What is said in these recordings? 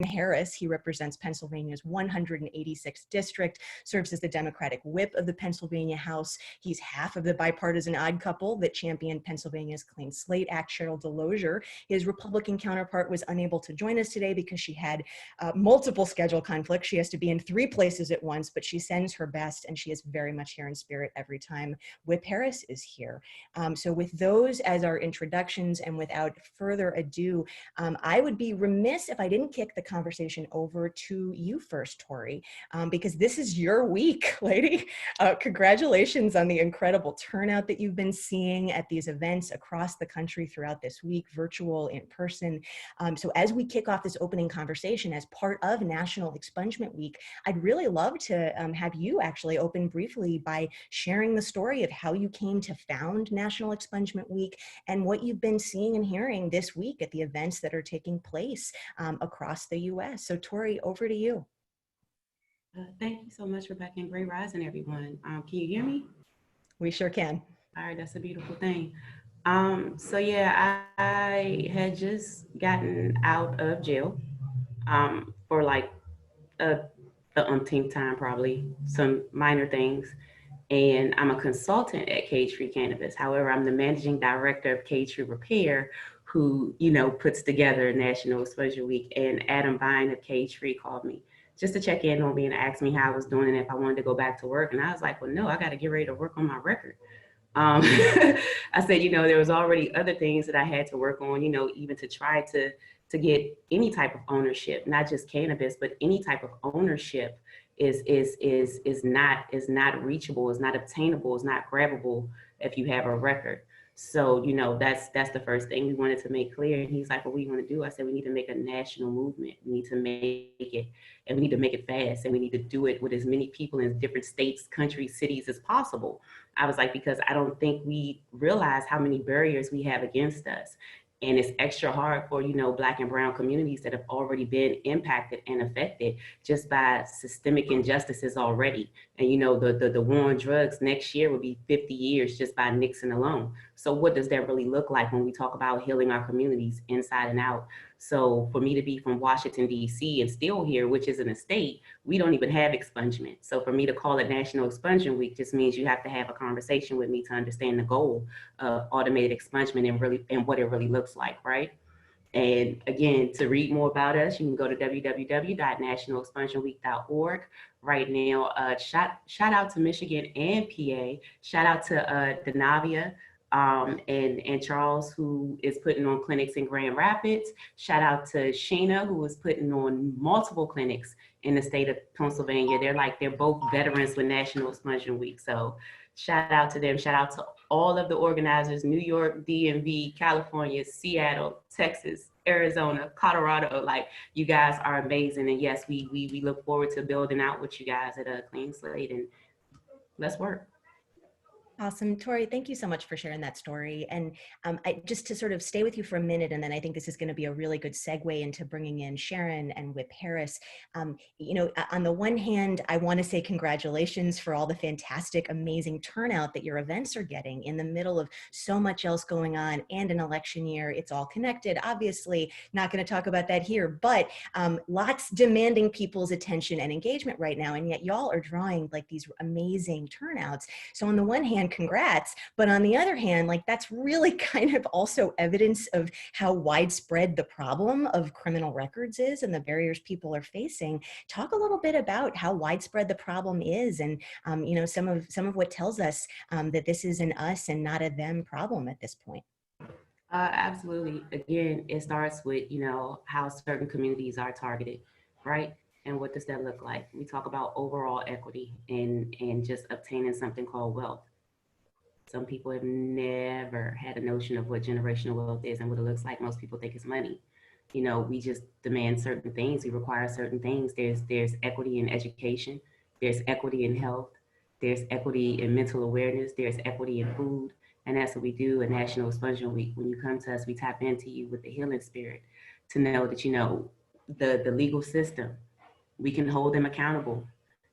Harris. He represents Pennsylvania's 186th district, serves as the Democratic whip of the Pennsylvania House. He's half of the bipartisan odd couple that championed Pennsylvania's Clean Slate Act, Cheryl Delosier. His Republican counterpart was unable to join us today because she had multiple schedule conflicts. She has to be in 3 places at once, but she sends her best, and she is very much here in spirit every time Whip Harris is here. So with those as our introductions, and without further ado, I would be remiss if I didn't kick the conversation over to you first, Tori, because this is your week, lady. Congratulations on the incredible turnout that you've been seeing at these events across the country throughout this week, virtual, in person. So as we kick off this opening conversation as part of National Expungement Week, I'd really love to have you actually open briefly by sharing the story of how you came to found National Expungement Week and what you've been seeing and hearing this week at the events that are taking place across the U.S. So Tori, over to you. Thank you so much, Rebecca, and great rising, everyone. Can you hear me? We sure can. All right, that's a beautiful thing. So yeah, I had just gotten out of jail for like the umpteenth time, probably some minor things. And I'm a consultant at Cage Free Cannabis. However, I'm the managing director of Cage Free Repair, who, puts together National Expungement Week. And Adam Vine of Cage Free called me just to check in on me and ask me how I was doing and if I wanted to go back to work. And I was like, well, no, I got to get ready to work on my record. I said, there was already other things that I had to work on, even to try to get any type of ownership, not just cannabis, but any type of ownership is not reachable, is not obtainable, is not grabbable if you have a record. So, that's the first thing we wanted to make clear. And he's like, well, what do you want to do? I said, we need to make a national movement. We need to make it, and we need to make it fast. And we need to do it with as many people in different states, countries, cities as possible. I was like, because I don't think we realize how many barriers we have against us. And it's extra hard for, Black and brown communities that have already been impacted and affected just by systemic injustices already. And, the war on drugs next year will be 50 years just by Nixon alone. So what does that really look like when we talk about healing our communities inside and out? So for me to be from Washington, D.C. and still here, which is in a state, we don't even have expungement. So for me to call it National Expungement Week just means you have to have a conversation with me to understand the goal of automated expungement and what it really looks like, right? And again, to read more about us, you can go to www.nationalexpungementweek.org. Right now, shout out to Michigan and PA. Shout out to Denavia and Charles, who is putting on clinics in Grand Rapids. Shout out to Sheena, who is putting on multiple clinics in the state of Pennsylvania. They're both veterans with National Expungement Week. So shout out to them. Shout out to all of the organizers: New York, DMV, California, Seattle, Texas, Arizona, Colorado. You guys are amazing. And yes, we look forward to building out with you guys at a Clean Slate, and let's work. Awesome. Tori, thank you so much for sharing that story. And just to sort of stay with you for a minute, and then I think this is going to be a really good segue into bringing in Sharon and Whip Harris. On the one hand, I want to say congratulations for all the fantastic, amazing turnout that your events are getting in the middle of so much else going on and an election year. It's all connected, obviously. Not going to talk about that here, but lots demanding people's attention and engagement right now. And yet y'all are drawing these amazing turnouts. So on the one hand, congrats. But on the other hand, that's really kind of also evidence of how widespread the problem of criminal records is and the barriers people are facing. Talk a little bit about how widespread the problem is, and some of what tells us that this is an us and not a them problem at this point. Absolutely. Again, it starts with, how certain communities are targeted, right? And what does that look like? We talk about overall equity and just obtaining something called wealth. Some people have never had a notion of what generational wealth is and what it looks like. Most people think it's money. We just demand certain things. We require certain things. There's equity in education. There's equity in health. There's equity in mental awareness. There's equity in food. And that's what we do at National Expungement Week. When you come to us, we tap into you with the healing spirit to know that, the legal system, we can hold them accountable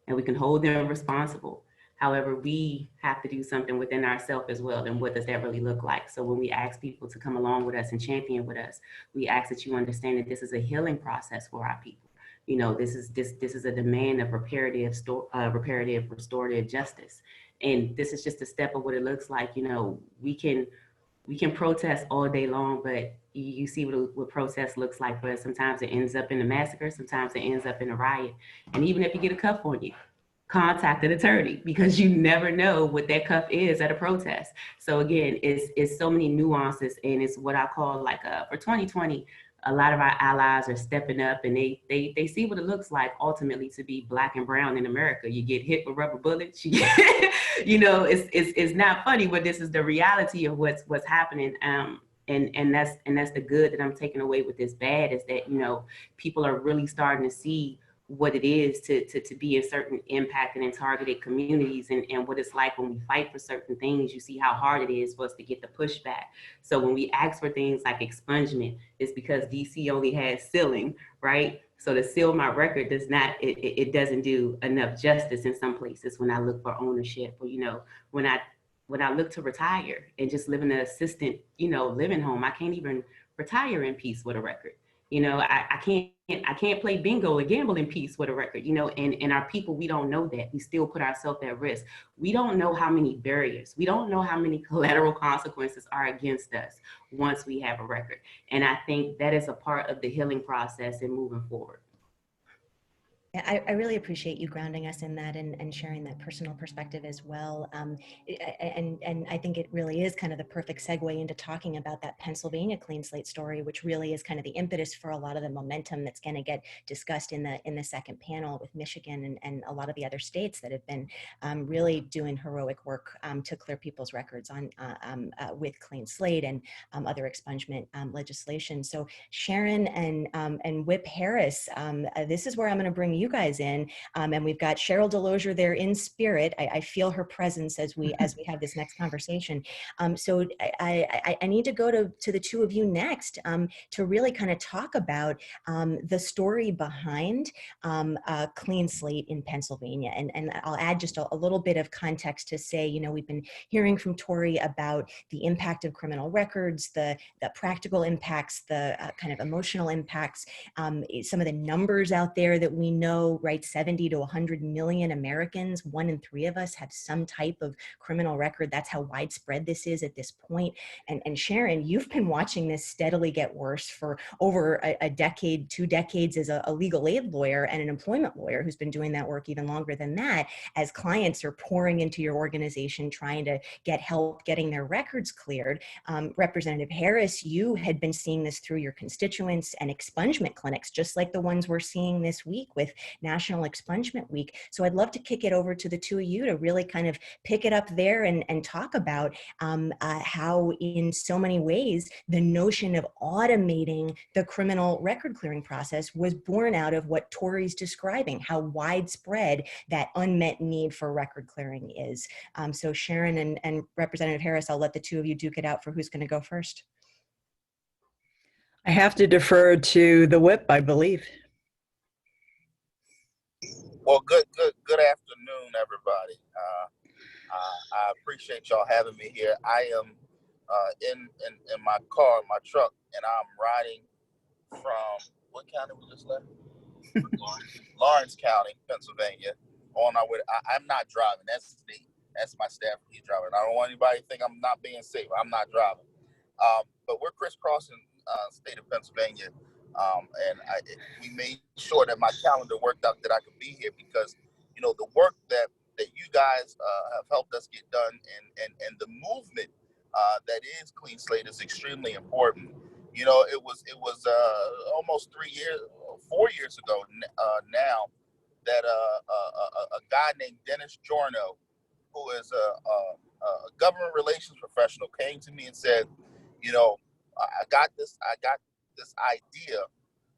and we can hold them responsible. However, we have to do something within ourselves as well. And what does that really look like? So when we ask people to come along with us and champion with us, we ask that you understand that this is a healing process for our people. You know, this is a demand of reparative, restorative justice, and this is just a step of what it looks like. You know, we can protest all day long, but you see what protest looks like. But sometimes it ends up in a massacre, sometimes it ends up in a riot, and even if you get a cuff on you, contact an attorney, because you never know what that cuff is at a protest. So again, it's so many nuances, and it's what I call like for 2020. A lot of our allies are stepping up, and they see what it looks like ultimately to be black and brown in America. You get hit with rubber bullets. You know, it's not funny, but this is the reality of what's happening. And that's the good that I'm taking away with this bad, is that, you know, people are really starting to see what it is to be in certain impacted and targeted communities, and what it's like when we fight for certain things. You see how hard it is for us to get the pushback. So when we ask for things like expungement, it's because DC only has sealing, right? So to seal my record does not, it doesn't do enough justice in some places. When I look for ownership, or, you know, when I look to retire and just live in an assisted, you know, living home, I can't even retire in peace with a record. You know, I can't play bingo or gamble in peace with a record, you know, and our people, we don't know that. We still put ourselves at risk. We don't know how many barriers, we don't know how many collateral consequences are against us once we have a record. And I think that is a part of the healing process and moving forward. I really appreciate you grounding us in that, and sharing that personal perspective as well. And I think it really is kind of the perfect segue into talking about that Pennsylvania Clean Slate story, which really is kind of the impetus for a lot of the momentum that's going to get discussed in the second panel, with Michigan and a lot of the other states that have been really doing heroic work to clear people's records on with Clean Slate and other expungement legislation. So Sharon and Whip Harris, this is where I'm going to bring you guys in, and we've got Cheryl Delosier there in spirit. I feel her presence as we have this next conversation. So I need to go to the two of you next to really kind of talk about the story behind Clean Slate in Pennsylvania, and I'll add just a little bit of context to say, you know, we've been hearing from Tori about the impact of criminal records, the practical impacts, the kind of emotional impacts, some of the numbers out there that we know, right? 70 to 100 million Americans, 1 in 3 of us have some type of criminal record. That's how widespread this is at this point. And Sharon, you've been watching this steadily get worse for over a decade, 2 decades, as a legal aid lawyer and an employment lawyer who's been doing that work even longer than that, as clients are pouring into your organization trying to get help getting their records cleared. Representative Harris, you had been seeing this through your constituents and expungement clinics, just like the ones we're seeing this week with National Expungement Week. So I'd love to kick it over to the two of you to really kind of pick it up there and talk about how in so many ways the notion of automating the criminal record clearing process was born out of what Tori's describing, how widespread that unmet need for record clearing is. So Sharon and Representative Harris, I'll let the two of you duke it out for who's going to go first. I have to defer to the whip, I believe. Well, good afternoon, everybody. I appreciate y'all having me here. I am in my car, my truck, and I'm riding from what county we just left? Lawrence County, Pennsylvania. On our way. I'm not driving. That's my staff. He's driving. I don't want anybody to think I'm not being safe. I'm not driving. But we're crisscrossing state of Pennsylvania. And we made sure that my calendar worked out that I could be here because, you know, the work that you guys have helped us get done and the movement that is Clean Slate is extremely important. You know, it was almost 4 years ago now that a guy named Dennis Jorno, who is a government relations professional, came to me and said, you know, I got this idea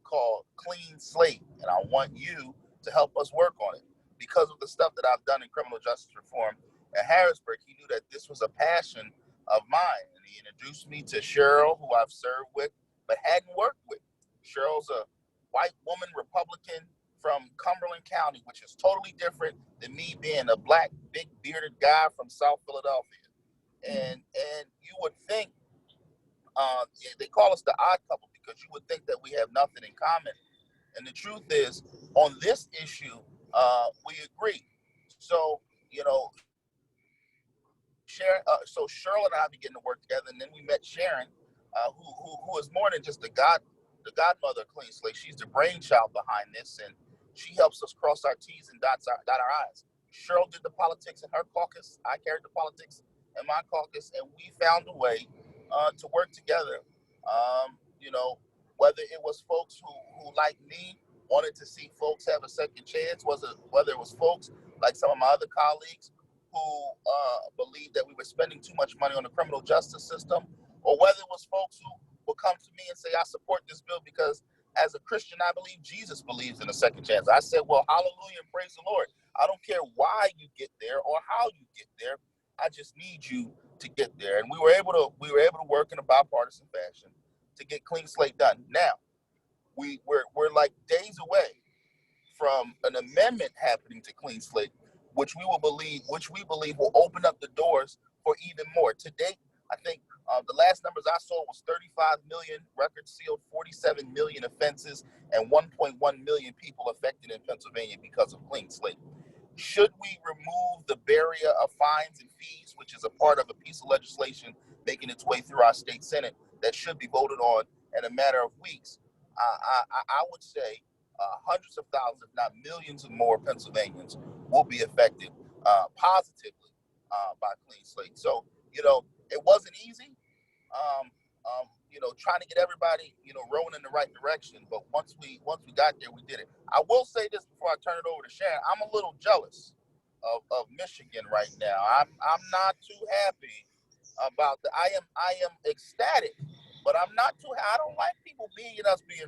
called Clean Slate, and I want you to help us work on it. Because of the stuff that I've done in criminal justice reform at Harrisburg, he knew that this was a passion of mine, and he introduced me to Cheryl, who I've served with but hadn't worked with. Cheryl's a white woman Republican from from Cumberland County, which is totally different than me being a black, big bearded guy from South Philadelphia. And you would think, they call us the odd couple because you would think that we have nothing in common. And the truth is, on this issue, we agree. So, you know, Sharon, so Cheryl and I began to work together, and then we met Sharon, who is more than just the godmother of Clean Slate. She's the brainchild behind this, and she helps us cross our T's and dot our I's. Cheryl did the politics in her caucus. I carried the politics in my caucus, and we found a way to work together. You know, whether it was folks who like me, wanted to see folks have a second chance, whether it was folks like some of my other colleagues who believed that we were spending too much money on the criminal justice system, or whether it was folks who would come to me and say, I support this bill because as a Christian, I believe Jesus believes in a second chance. I said, well, hallelujah and praise the Lord. I don't care why you get there or how you get there. I just need you to get there. And we were able to work in a bipartisan fashion to get Clean Slate done. Now, we're like days away from an amendment happening to Clean Slate, which we believe will open up the doors for even more. To date, I think the last numbers I saw was 35 million records sealed, 47 million offenses, and 1.1 million people affected in Pennsylvania because of Clean Slate. Should we remove the barrier of fines and fees, which is a part of a piece of legislation making its way through our state Senate that should be voted on in a matter of weeks? I would say hundreds of thousands, if not millions of more Pennsylvanians will be affected positively by Clean Slate. So, you know, it wasn't easy, you know, trying to get everybody, you know, rowing in the right direction. But once we got there, we did it. I will say this before I turn it over to Sharon. I'm a little jealous of Michigan right now. I'm not too happy about that. I am ecstatic, but I'm not too. I don't like people being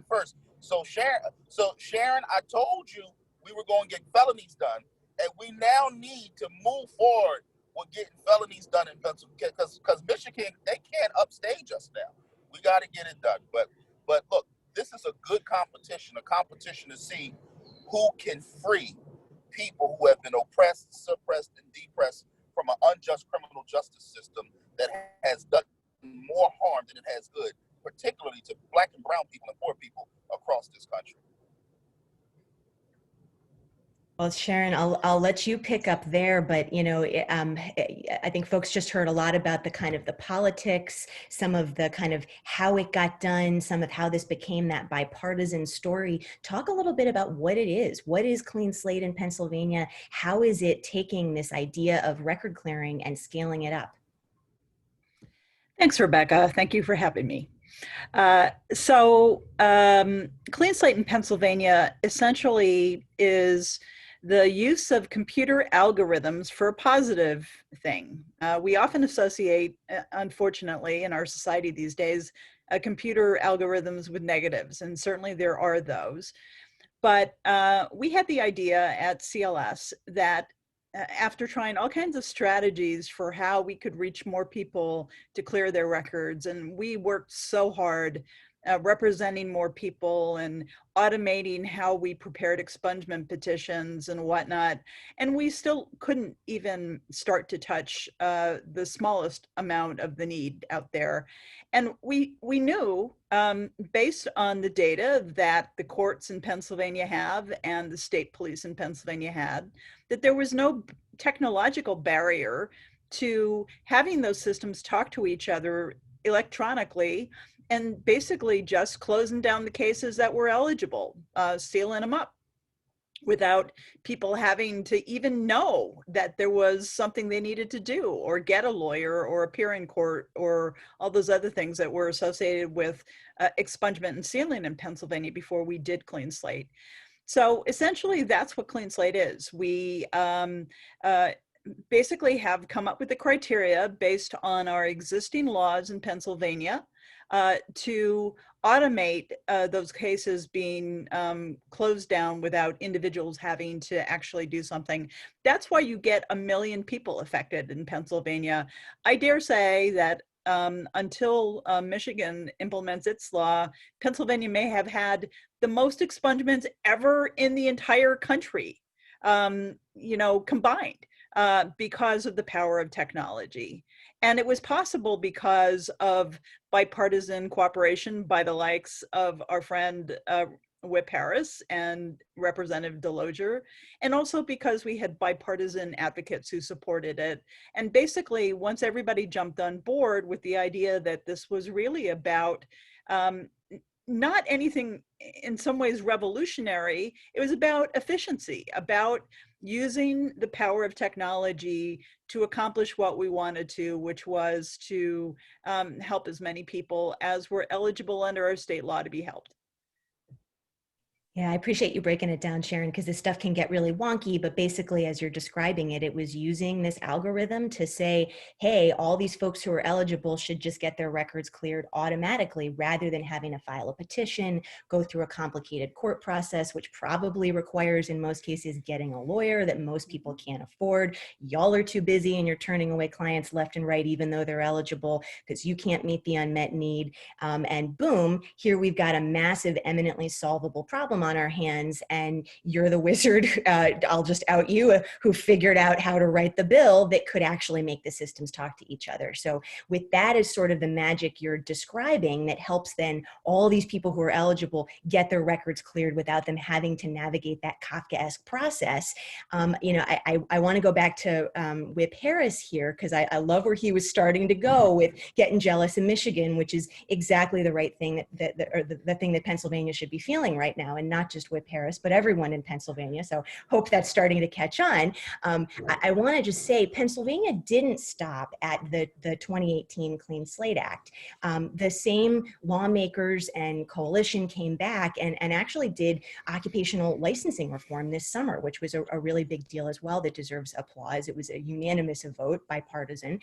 first. So Sharon, I told you we were going to get felonies done, and we now need to move forward with getting felonies done in Pennsylvania because Michigan, they can't upstage us now. We got to get it done. But look, this is a good competition, a competition to see who can free people who have been oppressed, suppressed, and depressed from an unjust criminal justice system that has done more harm than it has good, particularly to Black and brown people and poor people across this country. Well, Sharon, I'll let you pick up there, but you know, I think folks just heard a lot about the kind of the politics, some of the kind of how it got done, some of how this became that bipartisan story. Talk a little bit about what it is. What is Clean Slate in Pennsylvania? How is it taking this idea of record clearing and scaling it up? Thanks, Rebecca. Thank you for having me. Clean Slate in Pennsylvania essentially is the use of computer algorithms for a positive thing. We often associate, unfortunately, in our society these days, computer algorithms with negatives, and certainly there are those. But we had the idea at CLS that after trying all kinds of strategies for how we could reach more people to clear their records, and we worked so hard representing more people and automating how we prepared expungement petitions and whatnot. And we still couldn't even start to touch the smallest amount of the need out there. And we knew, based on the data that the courts in Pennsylvania have and the state police in Pennsylvania had, that there was no technological barrier to having those systems talk to each other electronically and basically just closing down the cases that were eligible, sealing them up without people having to even know that there was something they needed to do or get a lawyer or appear in court or all those other things that were associated with expungement and sealing in Pennsylvania before we did Clean Slate. So essentially that's what Clean Slate is. We basically have come up with the criteria based on our existing laws in Pennsylvania to automate those cases being closed down without individuals having to actually do something. That's why you get 1 million people affected in Pennsylvania. I dare say that until Michigan implements its law, Pennsylvania may have had the most expungements ever in the entire country, combined, because of the power of technology. And it was possible because of bipartisan cooperation by the likes of our friend Whip Harris and Representative Deloger, and also because we had bipartisan advocates who supported it. And basically, once everybody jumped on board with the idea that this was really about not anything in some ways revolutionary, it was about efficiency, about using the power of technology to accomplish what we wanted to, which was to help as many people as were eligible under our state law to be helped. Yeah, I appreciate you breaking it down, Sharon, because this stuff can get really wonky, but basically, as you're describing it, it was using this algorithm to say, hey, all these folks who are eligible should just get their records cleared automatically rather than having to file a petition, go through a complicated court process, which probably requires, in most cases, getting a lawyer that most people can't afford. Y'all are too busy and you're turning away clients left and right, even though they're eligible, because you can't meet the unmet need. And boom, here we've got a massive, eminently solvable problem on our hands, and you're the wizard, I'll just out you, who figured out how to write the bill that could actually make the systems talk to each other. So with that as sort of the magic you're describing that helps then all these people who are eligible get their records cleared without them having to navigate that Kafkaesque process. I want to go back to Whip Harris here, because I love where he was starting to go with getting jealous in Michigan, which is exactly the right thing the thing that Pennsylvania should be feeling right now, and not just Whip Harris, but everyone in Pennsylvania. So hope that's starting to catch on. I want to just say Pennsylvania didn't stop at the 2018 Clean Slate Act. The same lawmakers and coalition came back and actually did occupational licensing reform this summer, which was a really big deal as well that deserves applause. It was a unanimous vote, bipartisan.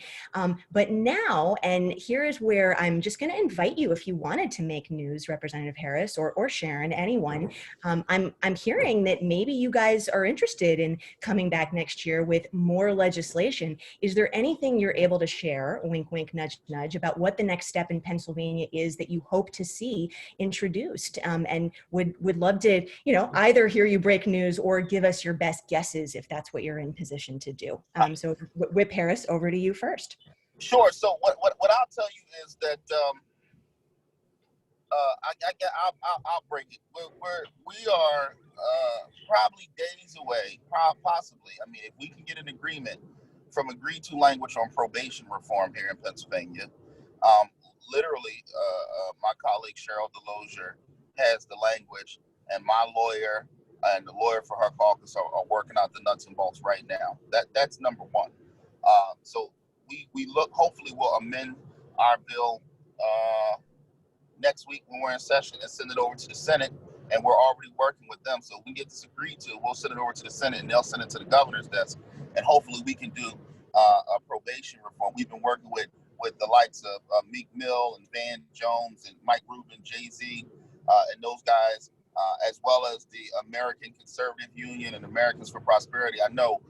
But now, and here is where I'm just going to invite you, if you wanted to make news, Representative Harris or Sharon, anyone, I'm hearing that maybe you guys are interested in coming back next year with more legislation. Is there anything you're able to share, wink, wink, nudge, nudge, about what the next step in Pennsylvania is that you hope to see introduced? And would love to, either hear you break news or give us your best guesses if that's what you're in position to do. So Whip Harris, over to you first. Sure. So what I'll tell you is that I'll break it. We are probably days away, possibly. I mean, if we can get an agreement from agreed to language on probation reform here in Pennsylvania, literally, my colleague Cheryl Deloger has the language, and my lawyer and the lawyer for her caucus are working out the nuts and bolts right now. That's number one. So we look. Hopefully, we'll amend our bill next week when we're in session and send it over to the Senate, and we're already working with them. So we get this agreed to, we'll send it over to the Senate and they'll send it to the governor's desk, and hopefully we can do a probation reform. We've been working with the likes of Meek Mill and Van Jones and Mike Rubin, Jay-Z, and those guys, as well as the American Conservative Union and Americans for Prosperity. I know,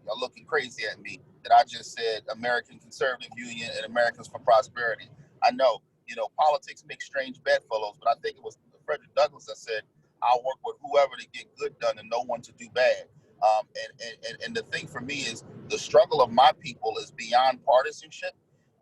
you're looking crazy at me that I just said American Conservative Union and Americans for Prosperity. I know. Politics make strange bedfellows, but I think it was Frederick Douglass that said, I'll work with whoever to get good done and no one to do bad. And the thing for me is the struggle of my people is beyond partisanship.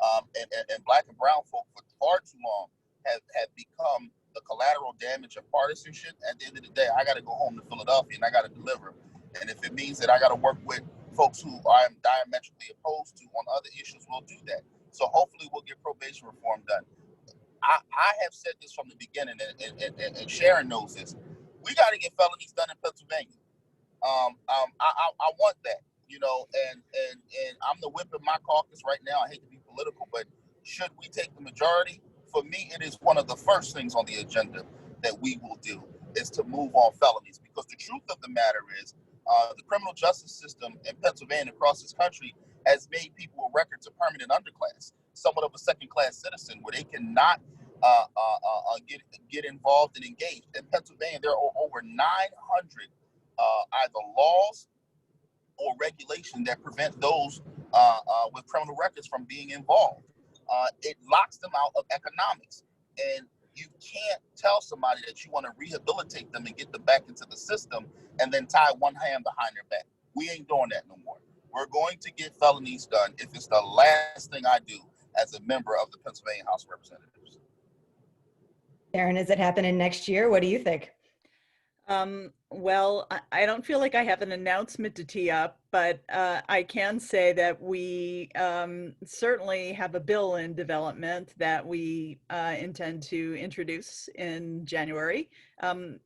And Black and brown folk for far too long have become the collateral damage of partisanship. At the end of the day, I got to go home to Philadelphia and I got to deliver. And if it means that I got to work with folks who I am diametrically opposed to on other issues, we'll do that. So hopefully we'll get probation reform done. I have said this from the beginning, and Sharon knows this. We got to get felonies done in Pennsylvania. I want that, and I'm the whip in my caucus right now. I hate to be political, but should we take the majority? For me, it is one of the first things on the agenda that we will do is to move on felonies, because the truth of the matter is the criminal justice system in Pennsylvania across this country has made people with records a permanent underclass, somewhat of a second-class citizen, where they cannot get involved and engaged. In Pennsylvania, there are over 900 either laws or regulation that prevent those with criminal records from being involved. It locks them out of economics. And you can't tell somebody that you want to rehabilitate them and get them back into the system and then tie one hand behind their back. We ain't doing that no more. We're going to get felonies done if it's the last thing I do as a member of the Pennsylvania House of Representatives. Sharon, is it happening next year? What do you think? Well, I don't feel like I have an announcement to tee up, but I can say that we certainly have a bill in development that we intend to introduce in January.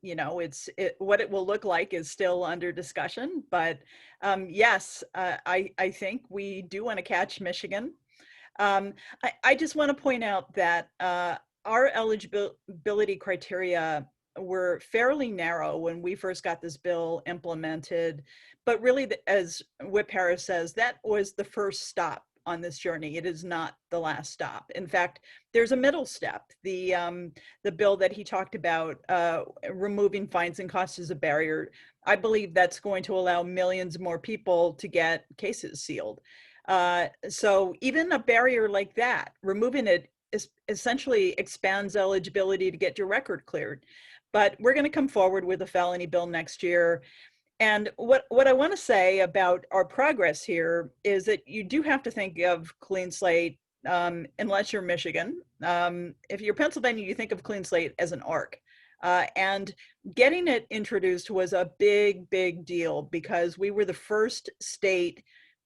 You know, what it will look like is still under discussion, but yes, I think we do want to catch Michigan. I just want to point out that our eligibility criteria were fairly narrow when we first got this bill implemented, but really, as Whip Harris says, that was the first stop on this journey. It is not the last stop. In fact, there's a middle step. The bill that he talked about, removing fines and costs as a barrier, I believe that's going to allow millions more people to get cases sealed. So even a barrier like that, removing it essentially expands eligibility to get your record cleared. But we're going to come forward with a felony bill next year. And what I want to say about our progress here is that you do have to think of Clean Slate, unless you're Michigan. If you're Pennsylvania, you think of Clean Slate as an arc. And getting it introduced was a big, big deal because we were the first state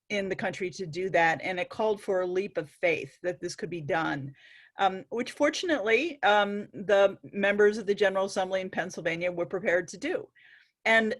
in the country to do that. And it called for a leap of faith that this could be done. Which fortunately, the members of the General Assembly in Pennsylvania were prepared to do. And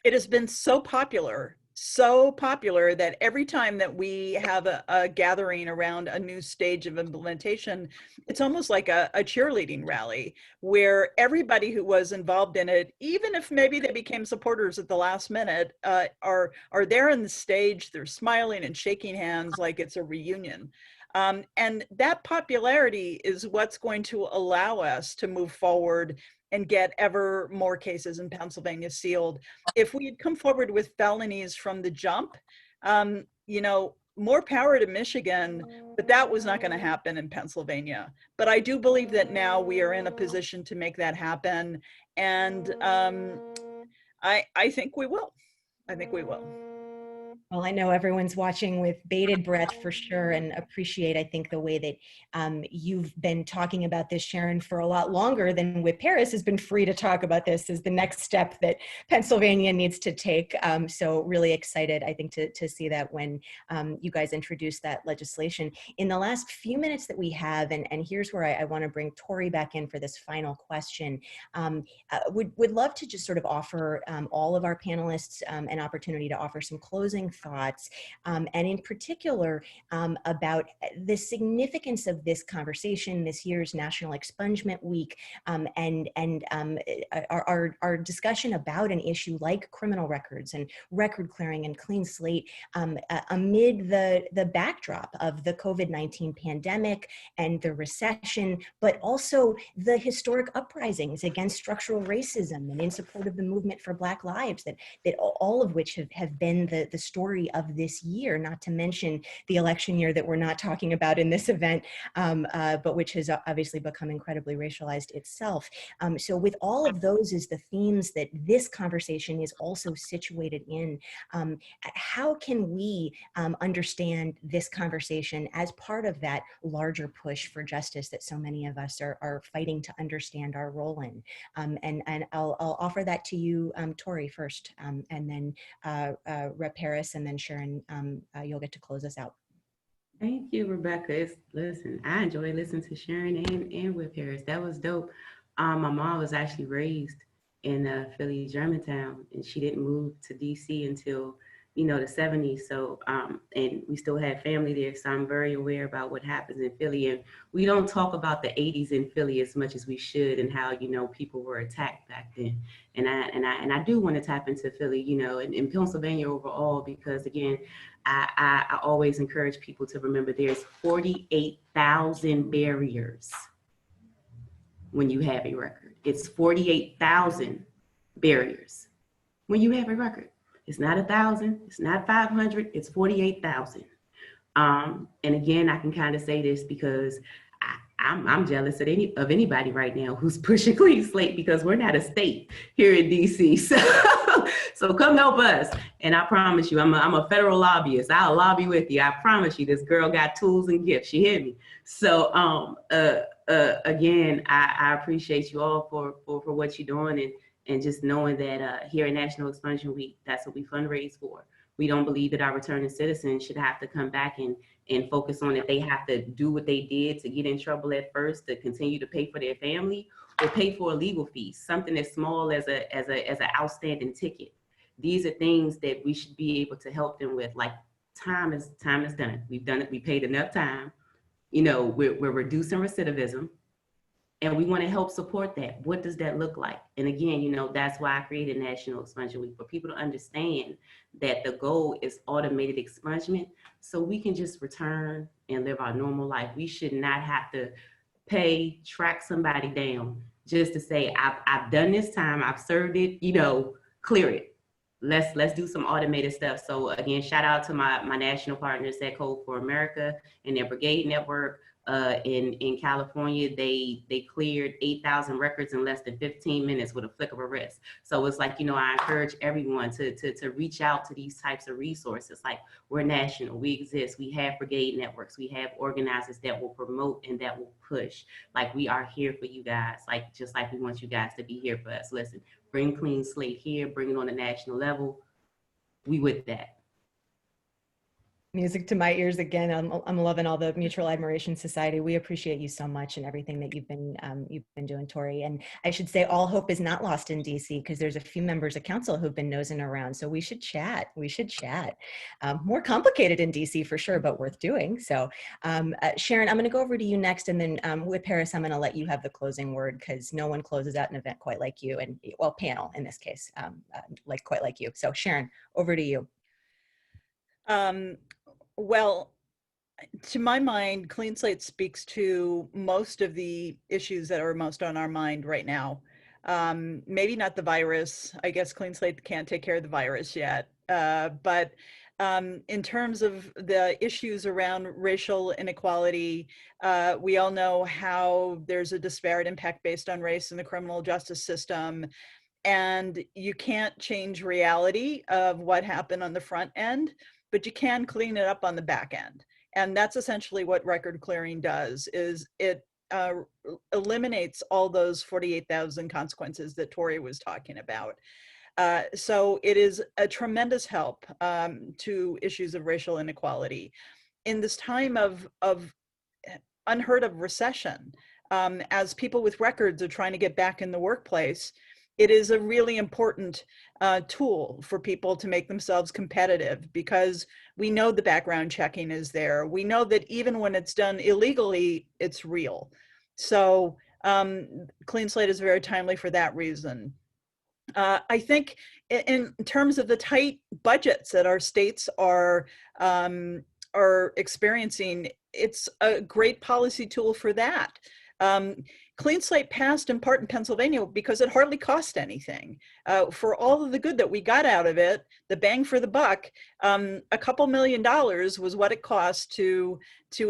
it has been so popular that every time that we have a gathering around a new stage of implementation, it's almost like a cheerleading rally where everybody who was involved in it, even if maybe they became supporters at the last minute, are there on the stage, they're smiling and shaking hands like it's a reunion. And that popularity is what's going to allow us to move forward and get ever more cases in Pennsylvania sealed. If we had come forward with felonies from the jump, you know, more power to Michigan, but that was not going to happen in Pennsylvania. But I do believe that now we are in a position to make that happen. And I think we will. I think we will. Well, I know everyone's watching with bated breath for sure, and appreciate, I think, the way that you've been talking about this, Sharon, for a lot longer than Whip Harris has been free to talk about this as the next step that Pennsylvania needs to take. So really excited, I think, to see that when you guys introduce that legislation. In the last few minutes that we have, and here's where I want to bring Tori back in for this final question, would love to just sort of offer all of our panelists an opportunity to offer some closing thoughts, and in particular about the significance of this conversation, this year's National Expungement Week, and our discussion about an issue like criminal records and record clearing and clean slate amid the backdrop of the COVID-19 pandemic and the recession, but also the historic uprisings against structural racism and in support of the movement for Black lives, that all of which have been the story of this year, not to mention the election year that we're not talking about in this event, but which has obviously become incredibly racialized itself. So with all of those as the themes that this conversation is also situated in, how can we understand this conversation as part of that larger push for justice that so many of us are fighting to understand our role in? And I'll offer that to you, Tori, first, and then Rep. Harris, and then Sharon, you'll get to close us out. Thank you, Rebecca. Listen, I enjoy listening to Sharon and Whip Harris. That was dope. My mom was actually raised in Philly, Germantown, and she didn't move to DC until, the 70s. So, and we still had family there. So I'm very aware about what happens in Philly. And we don't talk about the 80s in Philly as much as we should, and how, people were attacked back then. And I do want to tap into Philly, and Pennsylvania overall, because again, I always encourage people to remember there's 48,000 barriers when you have a record. It's 48,000 barriers when you have a record. It's not 1,000, it's not 500, it's 48,000. And again, I can kind of say this because I'm jealous of anybody right now who's pushing Clean Slate, because we're not a state here in DC. So come help us. And I promise you, I'm a federal lobbyist. I'll lobby with you. I promise you, this girl got tools and gifts. You hear me? So again, I appreciate you all for what you're doing, and just knowing that here at National Expungement Week, that's what we fundraise for. We don't believe that our returning citizens should have to come back and focus on that they have to do what they did to get in trouble at first, to continue to pay for their family or pay for a legal fee, something as small as an outstanding ticket. These are things that we should be able to help them with. Like, time is done. We've done it. We paid enough time. You know, we're reducing recidivism, and we want to help support that. What does that look like? And again, you know, that's why I created National Expungement Week, for people to understand that the goal is automated expungement, so we can just return and live our normal life. We should not have to track somebody down just to say, I've done this time, I've served it, you know, clear it. Let's do some automated stuff. So again, shout out to my national partners at Code for America and their brigade network. In California, they cleared 8,000 records in less than 15 minutes with a flick of a wrist. So it's like, you know, I encourage everyone to reach out to these types of resources. Like, we're national, we exist, we have brigade networks, we have organizers that will promote and that will push. Like, we are here for you guys, like just like we want you guys to be here for us. Listen, bring Clean Slate here, bring it on a national level. We with that. Music to my ears again. I'm loving all the Mutual Admiration Society. We appreciate you so much and everything that you've been doing, Tori. And I should say, all hope is not lost in DC, because there's a few members of council who've been nosing around. So we should chat. More complicated in DC for sure, but worth doing. So Sharon, I'm going to go over to you next, and then with Paris, I'm going to let you have the closing word, because no one closes out an event quite like you, and well, panel in this case, quite like you. So Sharon, over to you. Well, to my mind, Clean Slate speaks to most of the issues that are most on our mind right now. Maybe not the virus. I guess Clean Slate can't take care of the virus yet. But in terms of the issues around racial inequality, we all know how there's a disparate impact based on race in the criminal justice system. And you can't change reality of what happened on the front end, but you can clean it up on the back end. And that's essentially what record clearing does, is it eliminates all those 48,000 consequences that Tori was talking about. So it is a tremendous help to issues of racial inequality. In this time of unheard of recession, as people with records are trying to get back in the workplace, it is a really important tool for people to make themselves competitive, because we know the background checking is there. We know that even when it's done illegally, it's real. So Clean Slate is very timely for that reason. I think in terms of the tight budgets that our states are experiencing, it's a great policy tool for that. Clean Slate passed in part in Pennsylvania because it hardly cost anything. For all of the good that we got out of it, the bang for the buck, a couple $1 million was what it cost to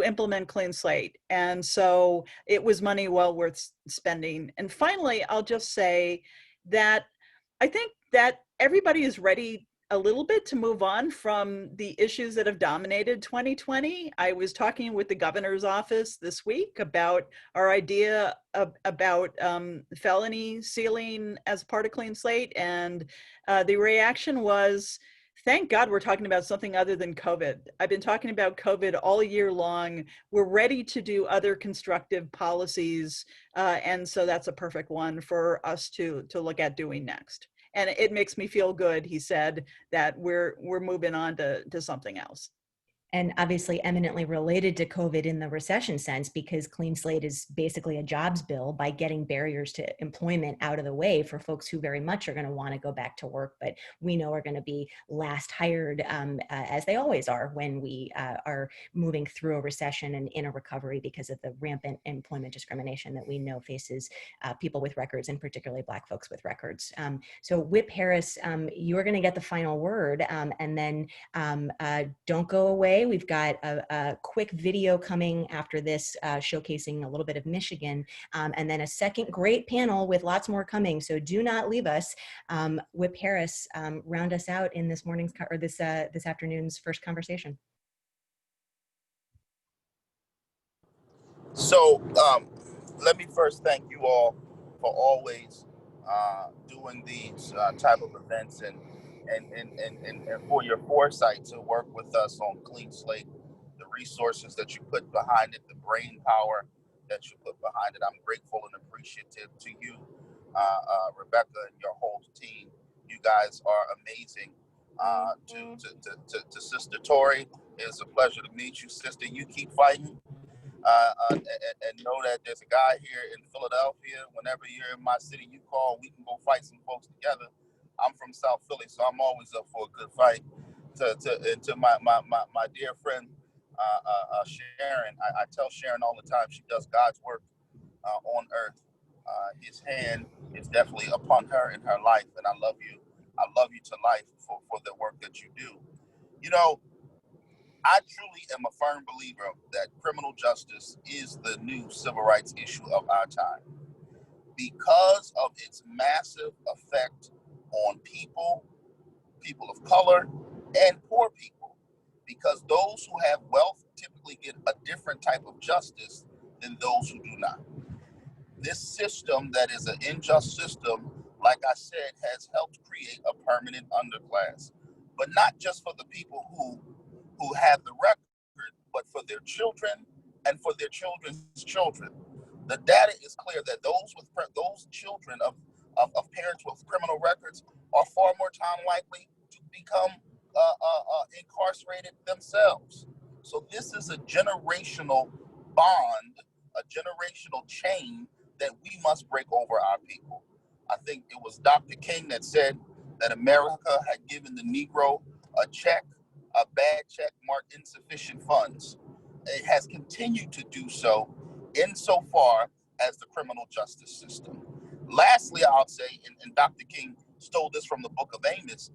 implement Clean Slate. And so it was money well worth spending. And finally, I'll just say that I think that everybody is ready a little bit to move on from the issues that have dominated 2020. I was talking with the governor's office this week about our idea about felony sealing as part of Clean Slate, and the reaction was, thank God we're talking about something other than COVID. I've been talking about COVID all year long. We're ready to do other constructive policies, and so that's a perfect one for us to look at doing next. And it makes me feel good, he said, that we're moving on to something else. And obviously eminently related to COVID in the recession sense, because Clean Slate is basically a jobs bill by getting barriers to employment out of the way for folks who very much are going to want to go back to work, but we know are going to be last hired, as they always are when we are moving through a recession and in a recovery because of the rampant employment discrimination that we know faces people with records, and particularly Black folks with records. So Whip Harris, you're going to get the final word, and then don't go away. We've got a quick video coming after this showcasing a little bit of Michigan, and then a second great panel with lots more coming. So do not leave us. Whip Harris, round us out in this morning's or this afternoon's first conversation. So let me first thank you all for always doing these type of events and for your foresight to work with us on Clean Slate, the resources that you put behind it, the brain power that you put behind it. I'm grateful and appreciative to you, Rebecca, and your whole team. You guys are amazing. To Sister Tori, it's a pleasure to meet you, sister. You keep fighting. And know that there's a guy here in Philadelphia. Whenever you're in my city, you call, we can go fight some folks together. I'm from South Philly, so I'm always up for a good fight. To my dear friend Sharon, I tell Sharon all the time, she does God's work on earth. His hand is definitely upon her in her life, and I love you. I love you to life for the work that you do. You know, I truly am a firm believer that criminal justice is the new civil rights issue of our time because of its massive effect on people of color, and poor people. Because those who have wealth typically get a different type of justice than those who do not. This system that is an unjust system, like I said, has helped create a permanent underclass, but not just for the people who have the record, but for their children and for their children's children. The data is clear that those children of parents with criminal records are far more time likely to become incarcerated themselves. So this is a generational bond, a generational chain that we must break over our people. I think it was Dr. King that said that America had given the Negro a bad check marked insufficient funds. It has continued to do so insofar as the criminal justice system. Lastly, I'll say, and Dr. King stole this from the book of Amos,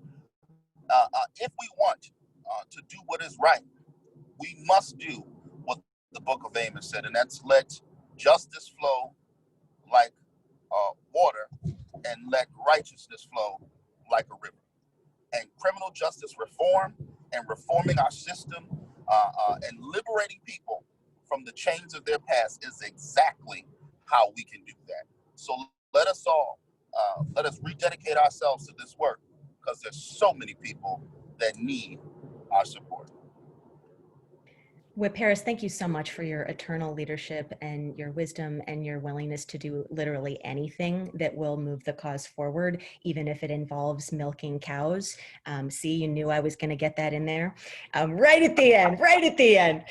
if we want to do what is right, we must do what the book of Amos said, and that's let justice flow like water and let righteousness flow like a river. And criminal justice reform and reforming our system and liberating people from the chains of their past is exactly how we can do that. So let us rededicate ourselves to this work, because there's so many people that need our support. Whip Harris, thank you so much for your eternal leadership and your wisdom and your willingness to do literally anything that will move the cause forward, even if it involves milking cows. See, you knew I was going to get that in there. Right at the end.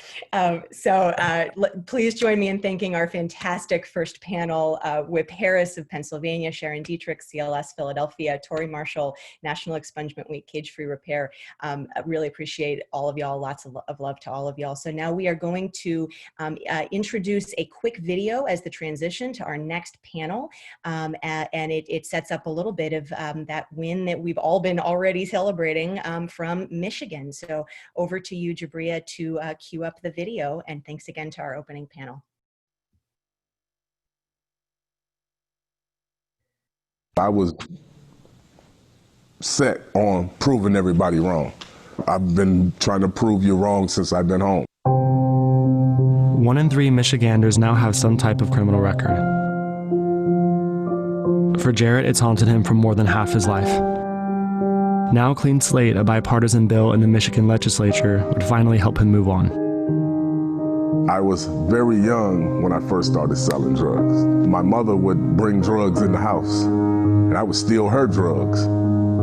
Please join me in thanking our fantastic first panel, Whip Harris of Pennsylvania, Sharon Dietrich, CLS Philadelphia, Tori Marshall, National Expungement Week, Cage-Free Repair. I really appreciate all of y'all. Lots of love to all of y'all. So now we are going to introduce a quick video as the transition to our next panel. And it sets up a little bit of that win that we've all been already celebrating from Michigan. So over to you, Jabria, to cue up the video. And thanks again to our opening panel. I was set on proving everybody wrong. I've been trying to prove you wrong since I've been home. 1 in 3 Michiganders now have some type of criminal record. For Jarrett, it's haunted him for more than half his life. Now Clean Slate, a bipartisan bill in the Michigan legislature, would finally help him move on. I was very young when I first started selling drugs. My mother would bring drugs in the house, and I would steal her drugs.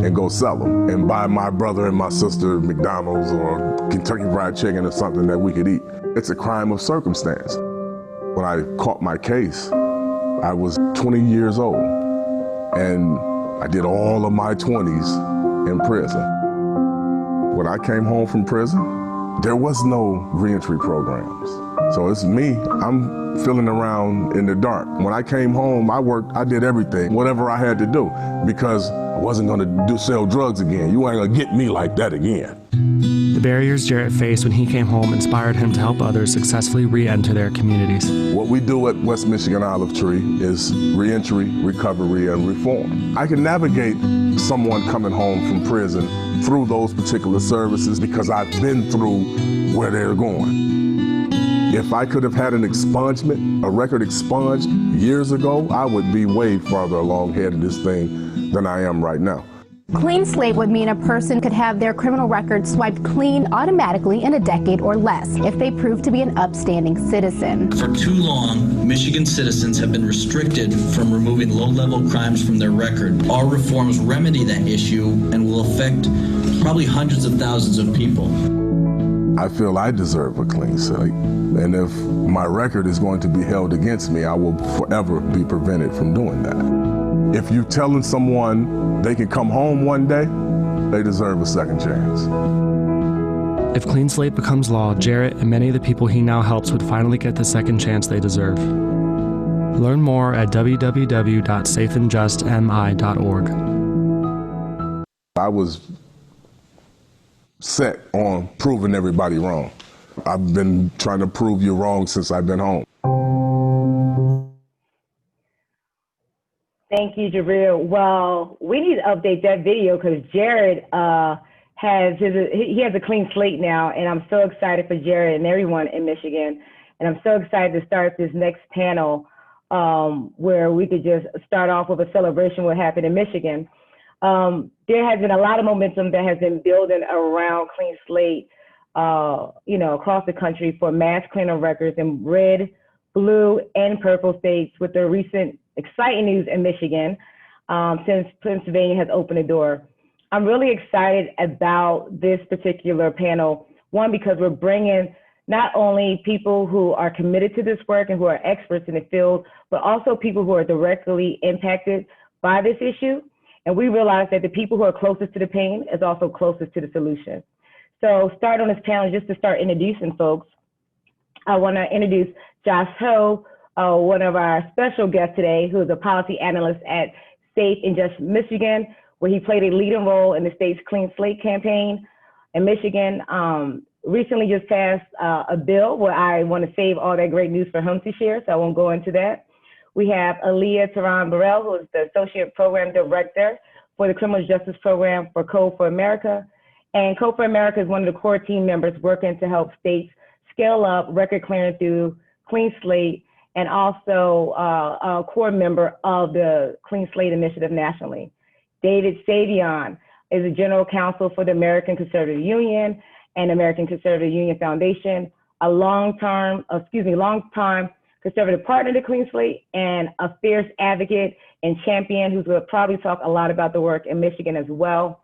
and go sell them and buy my brother and my sister McDonald's or Kentucky Fried Chicken or something that we could eat. It's a crime of circumstance. When I caught my case, I was 20 years old, and I did all of my 20s in prison. When I came home from prison, there was no reentry programs. So it's me, I'm feeling around in the dark. When I came home, I did everything, whatever I had to do, because I wasn't gonna sell drugs again. You ain't gonna get me like that again. The barriers Jarrett faced when he came home inspired him to help others successfully re-enter their communities. What we do at West Michigan Olive Tree is reentry, recovery, and reform. I can navigate someone coming home from prison through those particular services because I've been through where they're going. If I could have had an expungement, a record expunged years ago, I would be way farther along head of this thing than I am right now. Clean slate would mean a person could have their criminal record swiped clean automatically in a decade or less if they prove to be an upstanding citizen. For too long, Michigan citizens have been restricted from removing low-level crimes from their record. Our reforms remedy that issue and will affect probably hundreds of thousands of people. I feel I deserve a clean slate, and if my record is going to be held against me, I will forever be prevented from doing that. If you're telling someone they can come home one day, they deserve a second chance. If Clean Slate becomes law, Jarrett and many of the people he now helps would finally get the second chance they deserve. Learn more at www.safeandjustmi.org. I was set on proving everybody wrong. I've been trying to prove you wrong since I've been home. Thank you, Jabril. Well, we need to update that video because Jared has a clean slate now, and I'm so excited for Jared and everyone in Michigan. And I'm so excited to start this next panel where we could just start off with a celebration of what happened in Michigan. There has been a lot of momentum that has been building around clean slate, across the country for mass criminal records in red, blue, and purple states with the recent exciting news in Michigan since Pennsylvania has opened the door. I'm really excited about this particular panel, one, because we're bringing not only people who are committed to this work and who are experts in the field, but also people who are directly impacted by this issue. And we realize that the people who are closest to the pain is also closest to the solution. So start on this panel, just to start introducing folks, I want to introduce Josh Ho, one of our special guests today, who is a policy analyst at Safe and Just Michigan, where he played a leading role in the state's Clean Slate campaign. And Michigan recently just passed a bill where I want to save all that great news for him to share, so I won't go into that. We have Aaliyah Teran-Burrell, who is the Associate Program Director for the Criminal Justice Program for Code for America. And Code for America is one of the core team members working to help states scale up record clearing through Clean Slate, and also a core member of the Clean Slate Initiative nationally. David Savion is a general counsel for the American Conservative Union and American Conservative Union Foundation, a long-time conservative partner to Clean Slate, and a fierce advocate and champion who's going to probably talk a lot about the work in Michigan as well.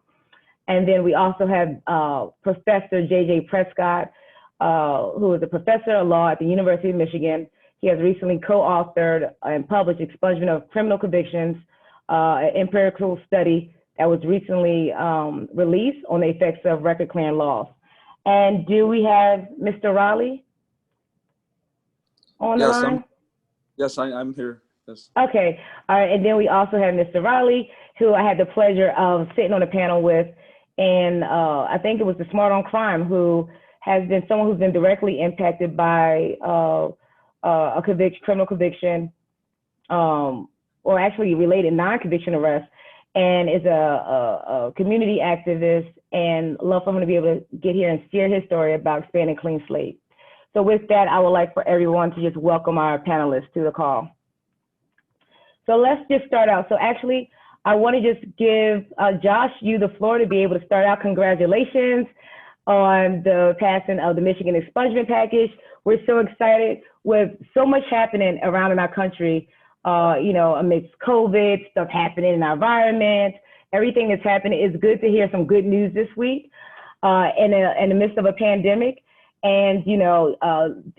And then we also have Professor J.J. Prescott, who is a professor of law at the University of Michigan. He has recently co-authored and published Expungement of Criminal Convictions, an empirical study that was recently released on the effects of record clearing laws. And do we have Mr. Raleigh on the line? Yes, I'm here. Yes. Okay. All right. And then we also have Mr. Raleigh, who I had the pleasure of sitting on the panel with. And I think it was the Smart on Crime, who has been someone who's been directly impacted by a criminal conviction, or actually related non-conviction arrest, and is a community activist, and love for him to be able to get here and share his story about expanding Clean Slate. So with that, I would like for everyone to just welcome our panelists to the call. So let's just start out. So actually, I want to just give Josh, you the floor to be able to start out. Congratulations on the passing of the Michigan expungement package. We're so excited with so much happening around in our country, amidst COVID, stuff happening in our environment, everything that's happening. It's good to hear some good news this week in the midst of a pandemic. And,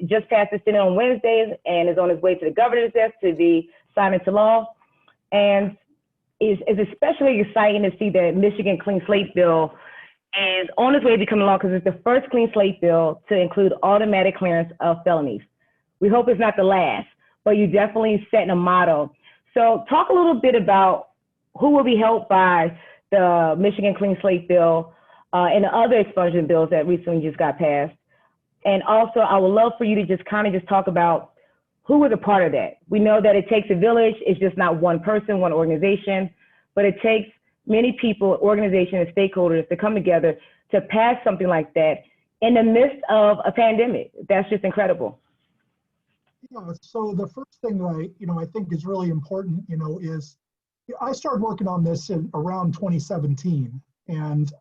just passed the Senate on Wednesdays and is on its way to the governor's desk to be signed into law. And it's especially exciting to see that Michigan Clean Slate bill is on its way to becoming law because it's the first Clean Slate bill to include automatic clearance of felonies. We hope it's not the last, but you're definitely setting a model. So talk a little bit about who will be helped by the Michigan Clean Slate bill and the other expungement bills that recently just got passed. And also, I would love for you to just talk about who was a part of that. We know that it takes a village. It's just not one person, one organization, but it takes many people, organizations, and stakeholders to come together to pass something like that in the midst of a pandemic. That's just incredible. Yeah, so the first thing that I think is really important, is I started working on this around 2017, and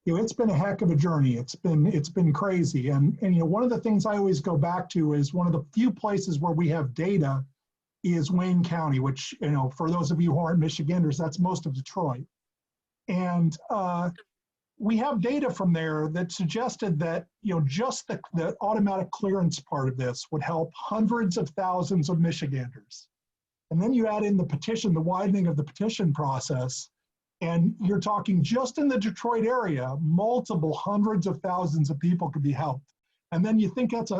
it's been a heck of a journey. It's been crazy, and one of the things I always go back to is one of the few places where we have data is Wayne County, which for those of you who aren't Michiganders, that's most of Detroit, and we have data from there that suggested that just the automatic clearance part of this would help hundreds of thousands of Michiganders. And then you add in the petition, the widening of the petition process, and you're talking just in the Detroit area, multiple hundreds of thousands of people could be helped. And then you think that's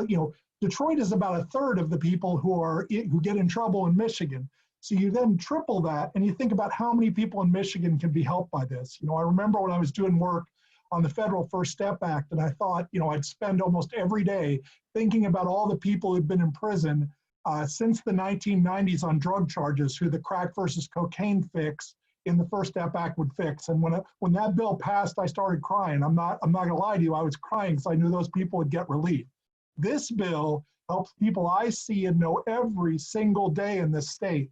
Detroit is about a third of the people who get in trouble in Michigan. So you then triple that, and you think about how many people in Michigan can be helped by this. I remember when I was doing work on the federal First Step Act, and I thought, I'd spend almost every day thinking about all the people who'd been in prison since the 1990s on drug charges, who the crack versus cocaine fix in the First Step Act would fix. And when that bill passed, I started crying. I'm not gonna lie to you, I was crying because I knew those people would get relief. This bill helps people I see and know every single day in this state.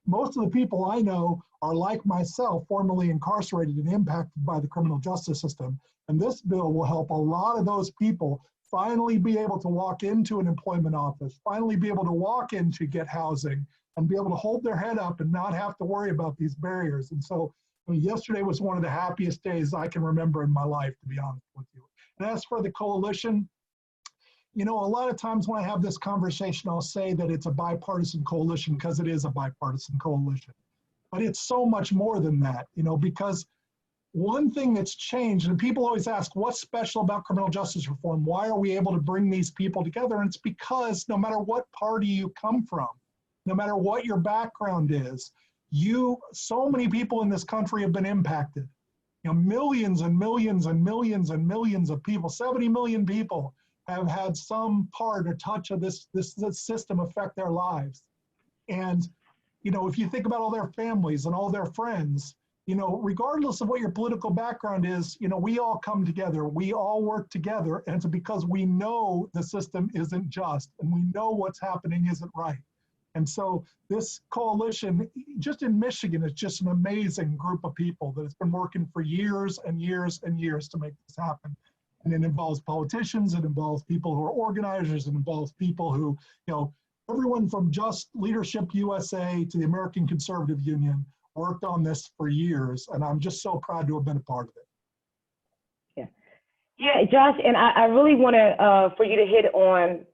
Most of the people I know are like myself, formerly incarcerated and impacted by the criminal justice system. And this bill will help a lot of those people finally be able to walk into an employment office, finally be able to walk in to get housing, and be able to hold their head up and not have to worry about these barriers. And so yesterday was one of the happiest days I can remember in my life, to be honest with you. And as for the coalition, a lot of times when I have this conversation, I'll say that it's a bipartisan coalition because it is a bipartisan coalition. But it's so much more than that, because one thing that's changed, and people always ask, what's special about criminal justice reform? Why are we able to bring these people together? And it's because no matter what party you come from, no matter what your background is, so many people in this country have been impacted. Millions and millions and millions and millions of people, 70 million people, have had some part or touch of this system affect their lives. And, if you think about all their families and all their friends, regardless of what your political background is, we all come together, we all work together, and it's because we know the system isn't just, and we know what's happening isn't right. And so this coalition, just in Michigan, is just an amazing group of people that has been working for years and years and years to make this happen. And it involves politicians, it involves people who are organizers, it involves people who, everyone from Just Leadership USA to the American Conservative Union worked on this for years. And I'm just so proud to have been a part of it. Yeah, Josh, and I really want to, for you to hit on,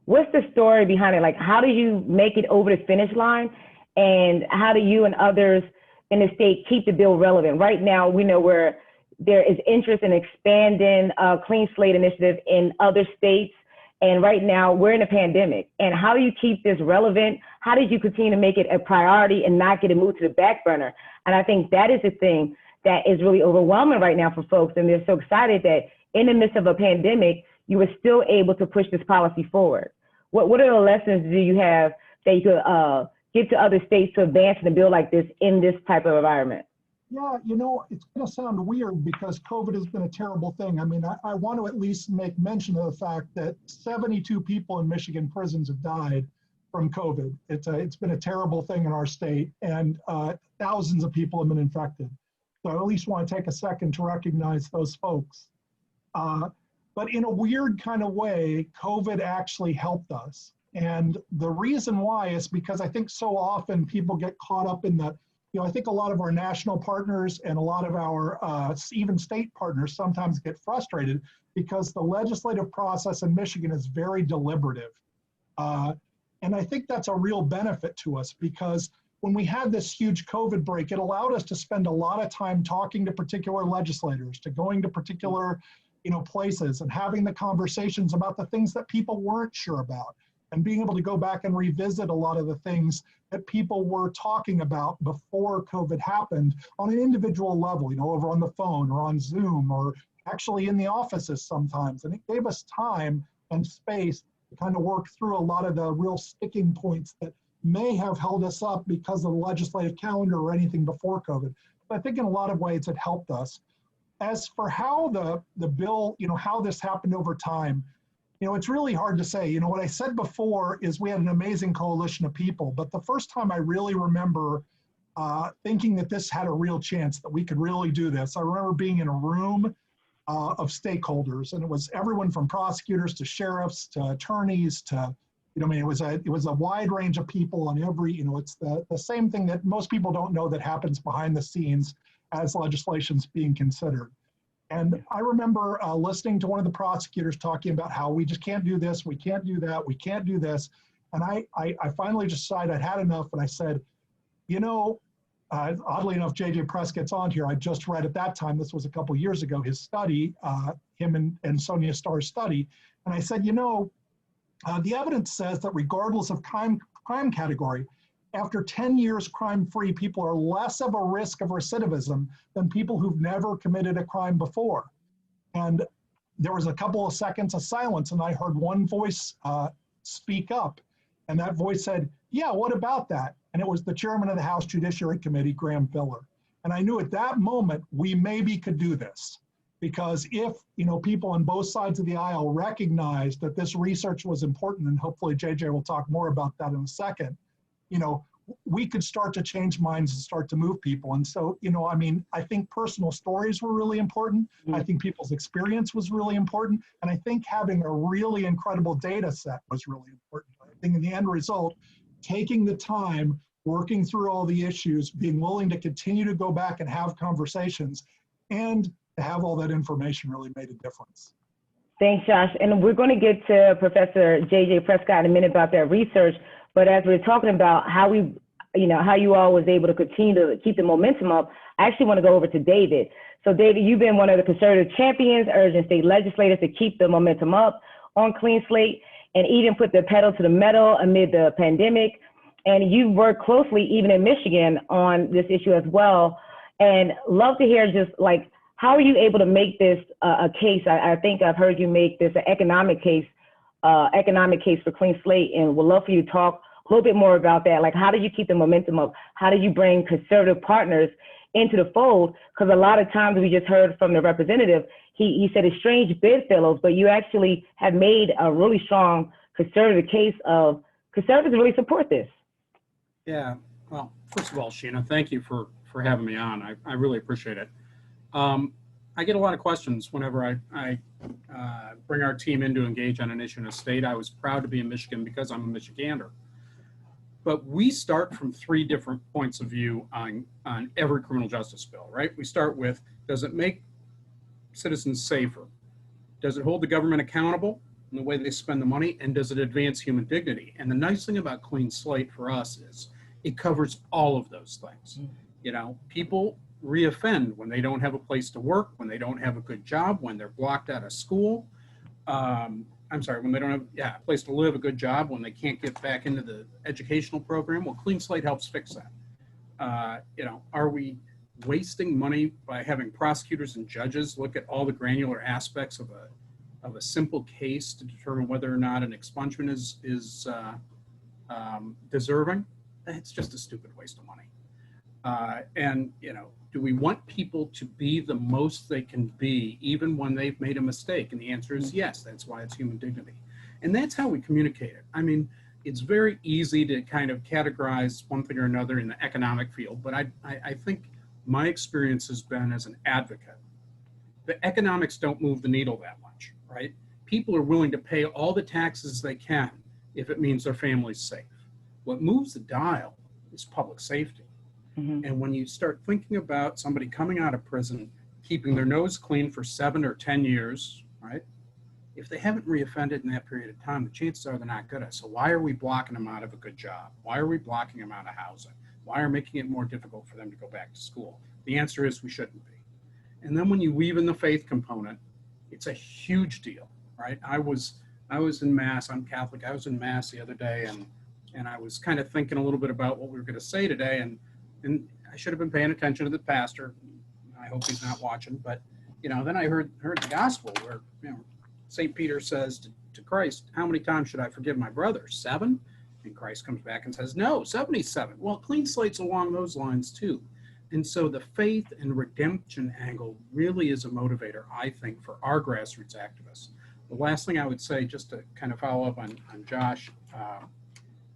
what's the story behind it? Like, how do you make it over the finish line? And how do you and others in the state keep the bill relevant? Right now, we know where there is interest in expanding Clean Slate Initiative in other states. And right now we're in a pandemic. And how do you keep this relevant? How did you continue to make it a priority and not get it moved to the back burner? And I think that is the thing that is really overwhelming right now for folks. And they're so excited that in the midst of a pandemic, you were still able to push this policy forward. What are the lessons do you have that you could give to other states to advance in a bill like this in this type of environment? Yeah, it's going to sound weird because COVID has been a terrible thing. I mean, I want to at least make mention of the fact that 72 people in Michigan prisons have died from COVID. It's been a terrible thing in our state, and thousands of people have been infected. So I at least want to take a second to recognize those folks. But in a weird kind of way, COVID actually helped us. And the reason why is because I think so often people get caught up in the I think a lot of our national partners and a lot of our even state partners sometimes get frustrated because the legislative process in Michigan is very deliberative. And I think that's a real benefit to us because when we had this huge COVID break, it allowed us to spend a lot of time talking to particular legislators, to going to particular places and having the conversations about the things that people weren't sure about and being able to go back and revisit a lot of the things that people were talking about before COVID happened on an individual level, over on the phone or on Zoom or actually in the offices sometimes. And it gave us time and space to kind of work through a lot of the real sticking points that may have held us up because of the legislative calendar or anything before COVID. But I think in a lot of ways it helped us. As for how the bill, how this happened over time, it's really hard to say. What I said before is we had an amazing coalition of people, but the first time I really remember thinking that this had a real chance, that we could really do this, I remember being in a room of stakeholders, and it was everyone from prosecutors to sheriffs to attorneys to, it was a wide range of people on every, it's the same thing that most people don't know that happens behind the scenes as legislation's being considered. And I remember listening to one of the prosecutors talking about how we just can't do this, we can't do that, we can't do this. And I finally decided I'd had enough, and I said, oddly enough, JJ Prescott's on here. I just read at that time, this was a couple years ago, his study, him and Sonia Starr's study. And I said, the evidence says that regardless of crime category, after 10 years crime-free, people are less of a risk of recidivism than people who've never committed a crime before. And there was a couple of seconds of silence, and I heard one voice speak up. And that voice said, yeah, what about that? And it was the chairman of the House Judiciary Committee, Graham Filler. And I knew at that moment, we maybe could do this. Because if people on both sides of the aisle recognized that this research was important, and hopefully JJ will talk more about that in a second, we could start to change minds and start to move people. And so, I think personal stories were really important. I think people's experience was really important. And I think having a really incredible data set was really important. I think in the end result, taking the time, working through all the issues, being willing to continue to go back and have conversations, and to have all that information really made a difference. Thanks, Josh. And we're going to get to Professor JJ Prescott in a minute about that research. But as we're talking about how how you all was able to continue to keep the momentum up, I actually want to go over to David. So David, you've been one of the conservative champions urging state legislators to keep the momentum up on Clean Slate and even put the pedal to the metal amid the pandemic. And you've worked closely even in Michigan on this issue as well. And love to hear just like, how are you able to make this a case? I think I've heard you make this an economic case for Clean Slate, and would love for you to talk a little bit more about that. Like, how do you keep the momentum up? How do you bring conservative partners into the fold? Because a lot of times we just heard from the representative, he said it's strange bedfellows, but you actually have made a really strong conservative case of conservatives really support this. Yeah, well, first of all, Sheena, thank you for having me on. I really appreciate it. I get a lot of questions whenever I bring our team in to engage on an issue in a state. I was proud to be in Michigan because I'm a Michigander. But we start from three different points of view on every criminal justice bill, right? We start with, does it make citizens safer? Does it hold the government accountable in the way they spend the money? And does it advance human dignity? And the nice thing about Clean Slate for us is it covers all of those things. People reoffend when they don't have a place to work, when they don't have a good job, when they're blocked out of school. When they don't have a place to live, a good job, when they can't get back into the educational program. Well, Clean Slate helps fix that. Are we wasting money by having prosecutors and judges look at all the granular aspects of a simple case to determine whether or not an expungement is deserving? It's just a stupid waste of money. Do we want people to be the most they can be even when they've made a mistake? And the answer is yes. That's why it's human dignity. And that's how we communicate it. I mean, it's very easy to kind of categorize one thing or another in the economic field, but I think my experience has been as an advocate. The economics don't move the needle that much, right? People are willing to pay all the taxes they can if it means their family's safe. What moves the dial is public safety. And when you start thinking about somebody coming out of prison, keeping their nose clean for 7 or 10 years, right? If they haven't reoffended in that period of time, the chances are they're not good at it. So why are we blocking them out of a good job? Why are we blocking them out of housing? Why are we making it more difficult for them to go back to school? The answer is we shouldn't be. And then when you weave in the faith component, it's a huge deal, right? I was in Mass, I'm Catholic, I was in Mass the other day, and I was kind of thinking a little bit about what we were going to say today, and I should have been paying attention to the pastor. I hope he's not watching, but then I heard the gospel where St. Peter says to Christ, how many times should I forgive my brother? 7? And Christ comes back and says, no, 77. Well, clean slate's along those lines too. And so the faith and redemption angle really is a motivator, I think, for our grassroots activists. The last thing I would say, just to kind of follow up on Josh,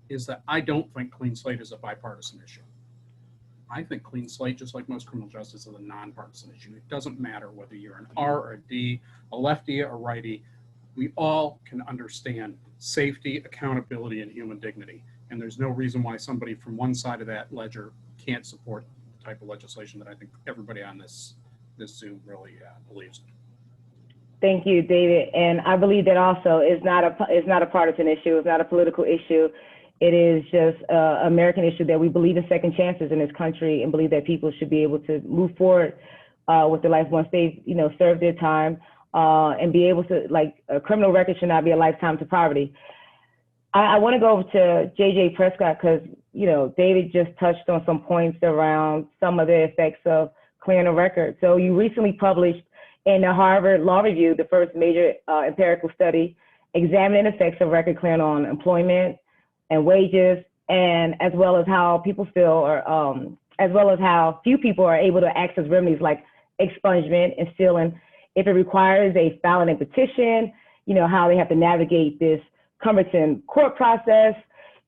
is that I don't think clean slate is a bipartisan issue. I think clean slate, just like most criminal justice, is a nonpartisan issue. It doesn't matter whether you're an R or a D, a lefty or a righty. We all can understand safety, accountability, and human dignity. And there's no reason why somebody from one side of that ledger can't support the type of legislation that I think everybody on this Zoom really believes in. Thank you, David. And I believe that also is not a partisan issue. It's not a political issue. It is just an American issue that we believe in second chances in this country and believe that people should be able to move forward with their life once they've, served their time and be able to, a criminal record should not be a lifetime to poverty. I want to go over to JJ Prescott because, David just touched on some points around some of the effects of clearing a record. So you recently published in the Harvard Law Review, the first major empirical study examining effects of record clearing on employment and wages, and as well as how people feel, or as well as how few people are able to access remedies like expungement and sealing if it requires a filing a petition, how they have to navigate this cumbersome court process.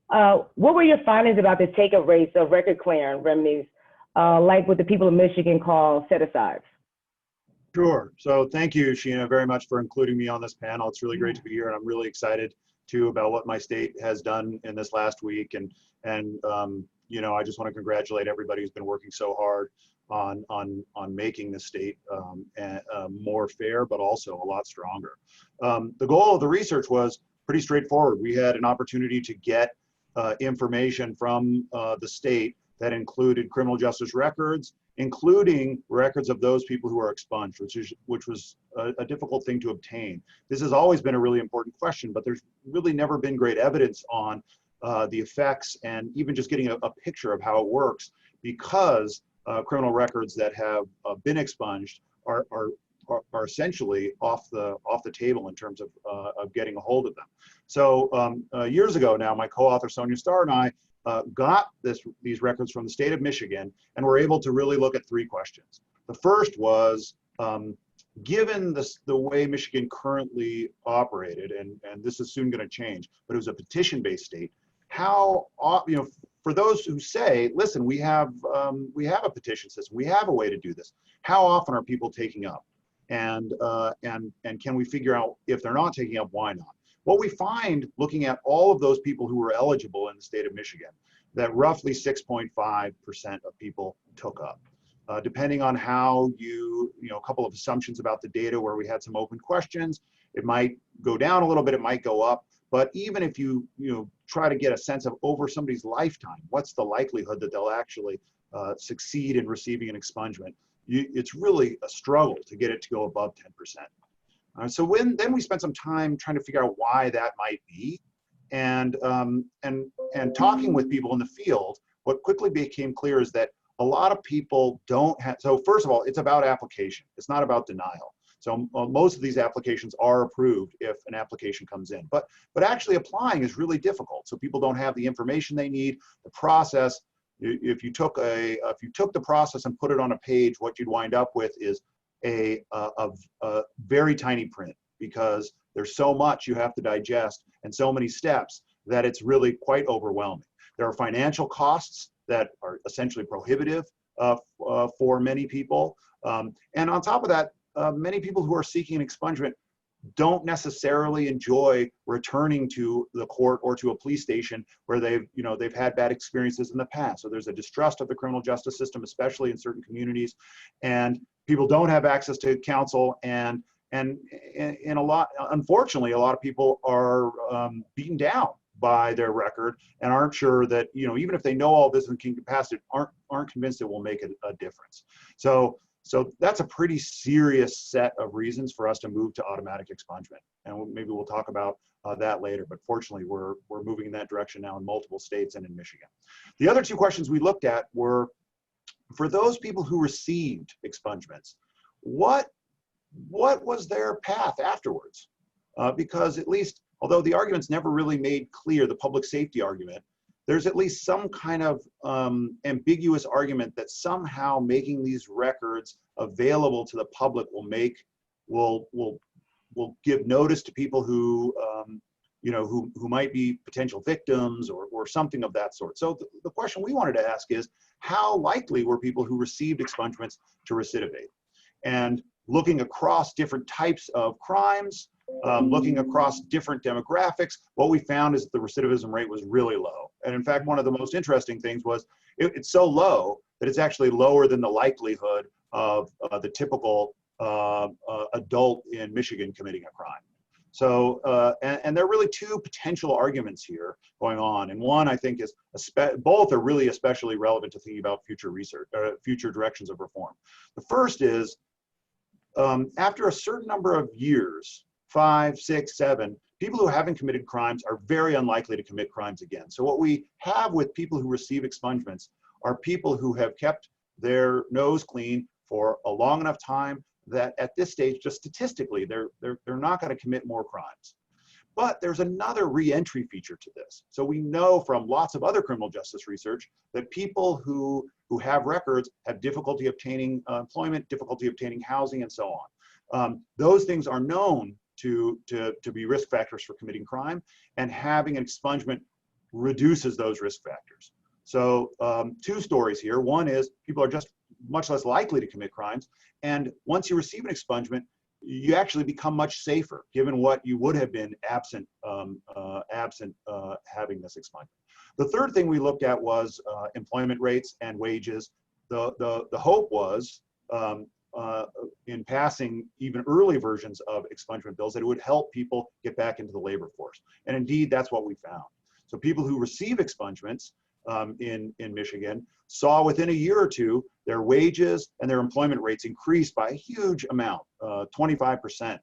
What were your findings about the take-up rates of record clearing remedies, like what the people of Michigan call set-asides? Sure. So thank you, Sheena, very much for including me on this panel. It's really great to be here, and I'm really excited too about what my state has done in this last week. And I just want to congratulate everybody who's been working so hard on making the state more fair, but also a lot stronger. The goal of the research was pretty straightforward. We had an opportunity to get information from the state that included criminal justice records, including records of those people who are expunged, which was a difficult thing to obtain. This has always been a really important question, but there's really never been great evidence on the effects and even just getting a picture of how it works, because criminal records that have been expunged are essentially off the table in terms of getting a hold of them. So years ago now, my co-author Sonia Starr and I got these records from the state of Michigan, and were able to really look at 3 questions. The first was, given the way Michigan currently operated, and this is soon going to change, but it was a petition-based state, how, for those who say, listen, we have a petition system, we have a way to do this, how often are people taking up? And can we figure out, if they're not taking up, why not? What we find, looking at all of those people who were eligible in the state of Michigan, that roughly 6.5% of people took up. Depending on how a couple of assumptions about the data where we had some open questions, it might go down a little bit, it might go up. But even if you try to get a sense of over somebody's lifetime, what's the likelihood that they'll actually succeed in receiving an expungement, it's really a struggle to get it to go above 10%. So then we spent some time trying to figure out why that might be, and talking with people in the field, what quickly became clear is that a lot of people don't have. So first of all, it's about application. It's not about denial. So most of these applications are approved if an application comes in, but actually applying is really difficult. So people don't have the information they need. The process, if you took the process and put it on a page, what you'd wind up with is a very tiny print, because there's so much you have to digest and so many steps that it's really quite overwhelming. There are financial costs that are essentially prohibitive for many people. And on top of that, many people who are seeking an expungement don't necessarily enjoy returning to the court or to a police station where they've had bad experiences in the past. So there's a distrust of the criminal justice system, especially in certain communities, and people don't have access to counsel, and unfortunately, a lot of people are beaten down by their record and aren't sure that, even if they know all this and can get past it, aren't convinced it will make a difference. So that's a pretty serious set of reasons for us to move to automatic expungement. And maybe we'll talk about that later, but fortunately we're moving in that direction now in multiple states and in Michigan. The other two questions we looked at were, for those people who received expungements, what was their path afterwards? Because at least, although the argument's never really made clear, the public safety argument, there's at least some kind of ambiguous argument that somehow making these records available to the public will give notice to people who who might be potential victims or something of that sort. So the question we wanted to ask is, how likely were people who received expungements to recidivate? And looking across different types of crimes, looking across different demographics, what we found is that the recidivism rate was really low. And in fact, one of the most interesting things was it's so low that it's actually lower than the likelihood of the typical adult in Michigan committing a crime. So, and there are really two potential arguments here going on. And one, I think, is both are really especially relevant to thinking about future research, future directions of reform. The first is, after a certain number of years, 5, 6, 7, people who haven't committed crimes are very unlikely to commit crimes again. So what we have with people who receive expungements are people who have kept their nose clean for a long enough time that at this stage, just statistically, they're not going to commit more crimes. But there's another re-entry feature to this. So we know from lots of other criminal justice research that people who have records have difficulty obtaining employment, difficulty obtaining housing, and so on. Those things are known to be risk factors for committing crime, and having an expungement reduces those risk factors. So two stories here. One is people are just much less likely to commit crimes, and once you receive an expungement, you actually become much safer, given what you would have been absent having this expungement. The third thing we looked at was employment rates and wages. The hope was, in passing even early versions of expungement bills, that it would help people get back into the labor force. And indeed, that's what we found. So people who receive expungements in Michigan saw within a year or two their wages and their employment rates increased by a huge amount, 25%,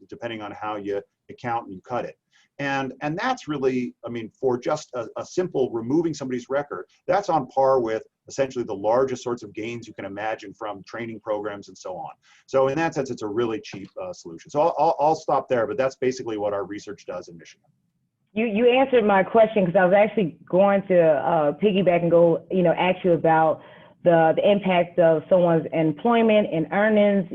depending on how you count and you cut it. And that's really, I mean, for just a simple removing somebody's record, that's on par with essentially the largest sorts of gains you can imagine from training programs and so on. So in that sense, it's a really cheap solution. So I'll stop there, but that's basically what our research does in Michigan. You answered my question, because I was actually going to piggyback and go, ask you about the impact of someone's employment and earnings,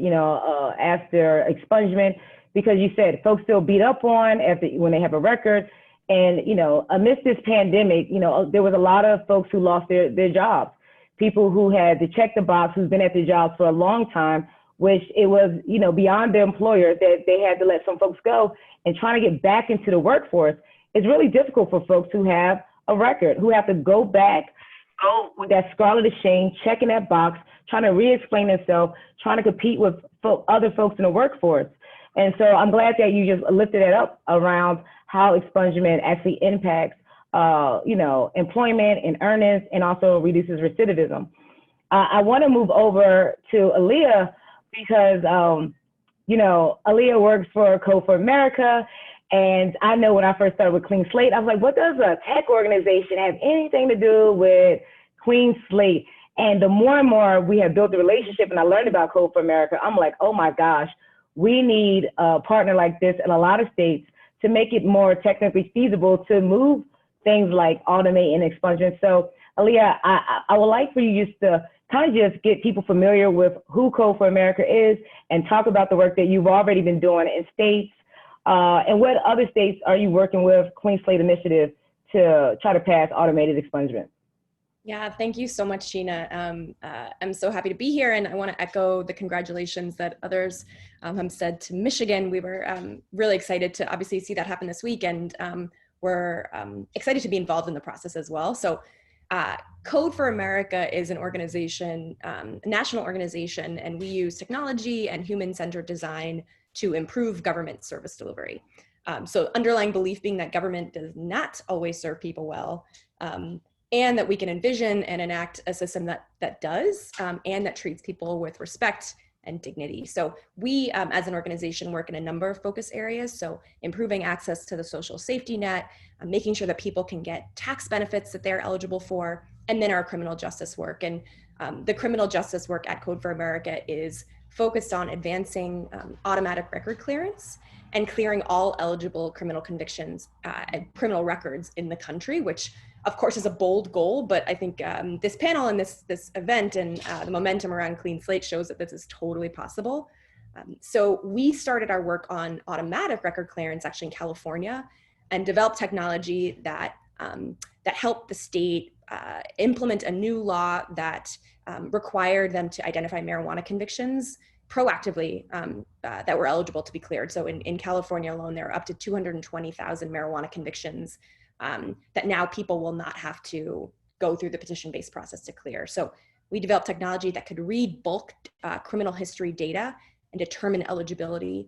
after expungement, because you said folks still beat up on when they have a record. And, amidst this pandemic, there was a lot of folks who lost their jobs, people who had to check the box, who's been at their jobs for a long time, which it was, beyond their employer that they had to let some folks go, and trying to get back into the workforce. It's really difficult for folks who have a record, who have to go with that scarlet of shame, checking that box, trying to re-explain themselves, trying to compete with other folks in the workforce. And so I'm glad that you just lifted it up around how expungement actually impacts, employment and earnings, and also reduces recidivism. I want to move over to Aaliyah because, Aaliyah works for Code for America. And I know when I first started with Clean Slate, I was like, what does a tech organization have anything to do with Clean Slate? And the more and more we have built the relationship and I learned about Code for America, I'm like, oh my gosh, we need a partner like this in a lot of states to make it more technically feasible to move things like automate and expungement. So Aaliyah, I would like for you just to kind of just get people familiar with who Code for America is and talk about the work that you've already been doing in states. And what other states are you working with Clean Slate Initiative to try to pass automated expungement? Yeah, thank you so much, Sheena. I'm so happy to be here, and I want to echo the congratulations that others have said to Michigan. We were really excited to obviously see that happen this week, and we're excited to be involved in the process as well. So Code for America is an organization, a national organization, and we use technology and human-centered design to improve government service delivery. So underlying belief being that government does not always serve people well, and that we can envision and enact a system that does, and that treats people with respect and dignity. So we, as an organization, work in a number of focus areas. So improving access to the social safety net, making sure that people can get tax benefits that they're eligible for, and then our criminal justice work. And the criminal justice work at Code for America is focused on advancing automatic record clearance and clearing all eligible criminal convictions and criminal records in the country, which of course is a bold goal, but I think this panel and this event and the momentum around Clean Slate shows that this is totally possible. So we started our work on automatic record clearance actually in California, and developed technology that helped the state implement a new law that required them to identify marijuana convictions proactively that were eligible to be cleared. So in California alone, there are up to 220,000 marijuana convictions that now people will not have to go through the petition-based process to clear. So we developed technology that could read bulk criminal history data and determine eligibility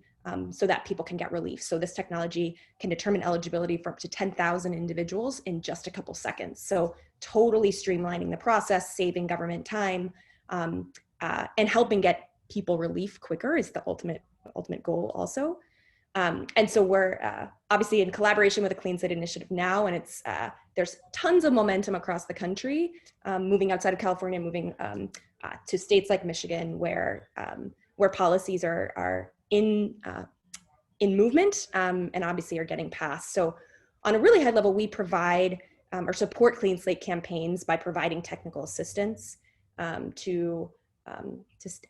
so that people can get relief. So this technology can determine eligibility for up to 10,000 individuals in just a couple seconds. So totally streamlining the process, saving government time, and helping get people relief quicker is the ultimate goal also. And so we're obviously in collaboration with the Clean Slate Initiative now, and it's there's tons of momentum across the country, moving outside of California, moving to states like Michigan, where policies are in movement and obviously are getting passed. So on a really high level, we provide or support Clean Slate campaigns by providing technical assistance to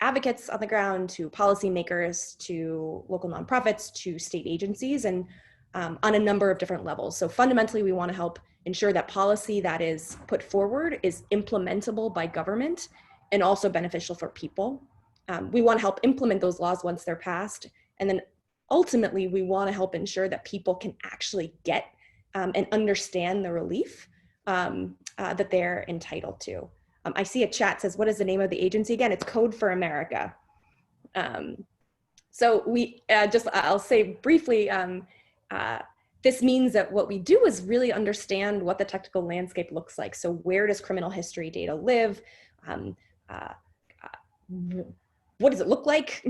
advocates on the ground, to policymakers, to local nonprofits, to state agencies, and on a number of different levels. So fundamentally, we want to help ensure that policy that is put forward is implementable by government and also beneficial for people. We want to help implement those laws once they're passed. And then ultimately, we want to help ensure that people can actually get and understand the relief that they're entitled to. I see a chat says, what is the name of the agency again? It's Code for America. So we I'll say briefly, this means that what we do is really understand what the technical landscape looks like. So where does criminal history data live? What does it look like?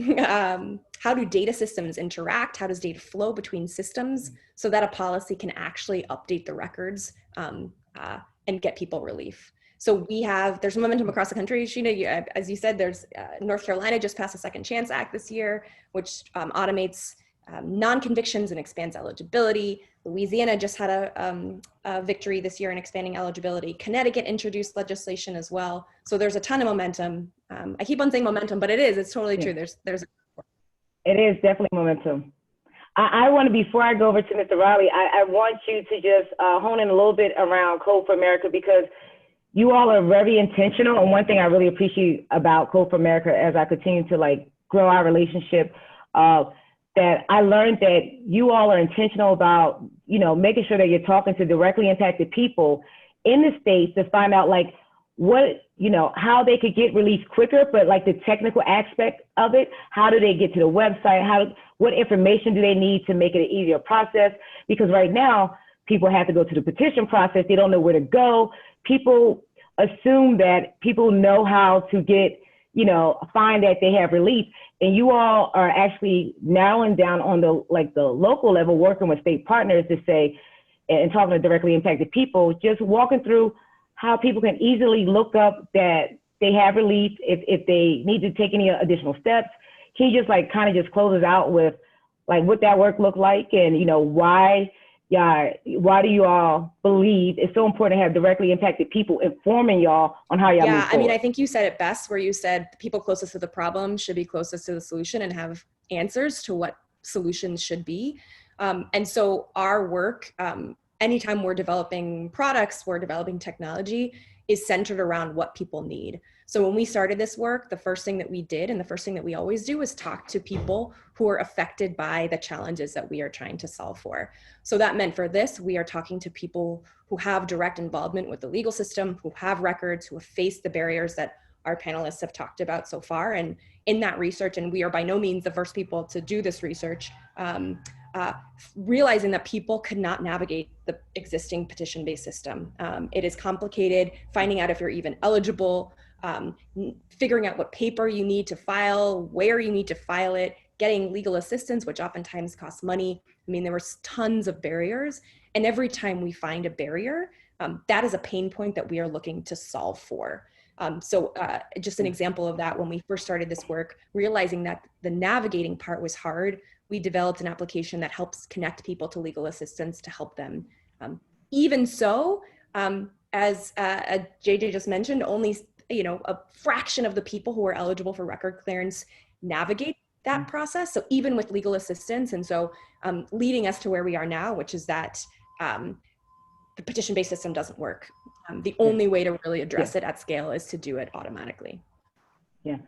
How do data systems interact? How does data flow between systems so that a policy can actually update the records and get people relief? So there's momentum across the country. Sheena, as you said, there's North Carolina just passed the Second Chance Act this year, which automates non-convictions and expands eligibility. Louisiana just had a victory this year in expanding eligibility. Connecticut introduced legislation as well. So there's a ton of momentum. I keep on saying momentum, but it's totally true. It is definitely momentum. I want to, before I go over to Mr. Riley, I want you to just hone in a little bit around Code for America, because you all are very intentional. And one thing I really appreciate about Code for America as I continue to grow our relationship, that I learned that you all are intentional about, making sure that you're talking to directly impacted people in the states to find out what, how they could get relief quicker, but the technical aspect of it, how do they get to the website? What information do they need to make it an easier process? Because right now, people have to go to the petition process. They don't know where to go. People assume that people know how to get, find that they have relief. And you all are actually narrowing down on the local level, working with state partners to say, and talking to directly impacted people, just walking through how people can easily look up that they have relief if they need to take any additional steps. Can you just kind of just close us out with what that work looked like, and why do you all believe it's so important to have directly impacted people informing y'all on how y'all move forward? I think you said it best, where you said the people closest to the problem should be closest to the solution and have answers to what solutions should be. And so our work, anytime we're developing products, we're developing technology, is centered around what people need. So when we started this work, the first thing that we did, and the first thing that we always do, is talk to people who are affected by the challenges that we are trying to solve for. So that meant for this, we are talking to people who have direct involvement with the legal system, who have records, who have faced the barriers that our panelists have talked about so far. And in that research, and we are by no means the first people to do this research, realizing that people could not navigate the existing petition-based system. It is complicated, finding out if you're even eligible, figuring out what paper you need to file, where you need to file it, getting legal assistance, which oftentimes costs money. I mean, there were tons of barriers. And every time we find a barrier, that is a pain point that we are looking to solve for. So just an example of that, when we first started this work, realizing that the navigating part was hard, we developed an application that helps connect people to legal assistance to help them. Even so, as JJ just mentioned, only a fraction of the people who are eligible for record clearance navigate that process. So even with legal assistance, and so leading us to where we are now, which is that the petition-based system doesn't work. The only way to really address it at scale is to do it automatically. Yeah.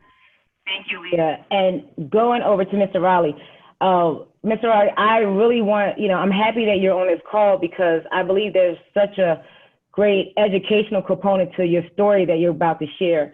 Thank you, Leah. And going over to Mr. Raleigh, Mr. Raleigh, I really want, I'm happy that you're on this call because I believe there's such a great educational component to your story that you're about to share.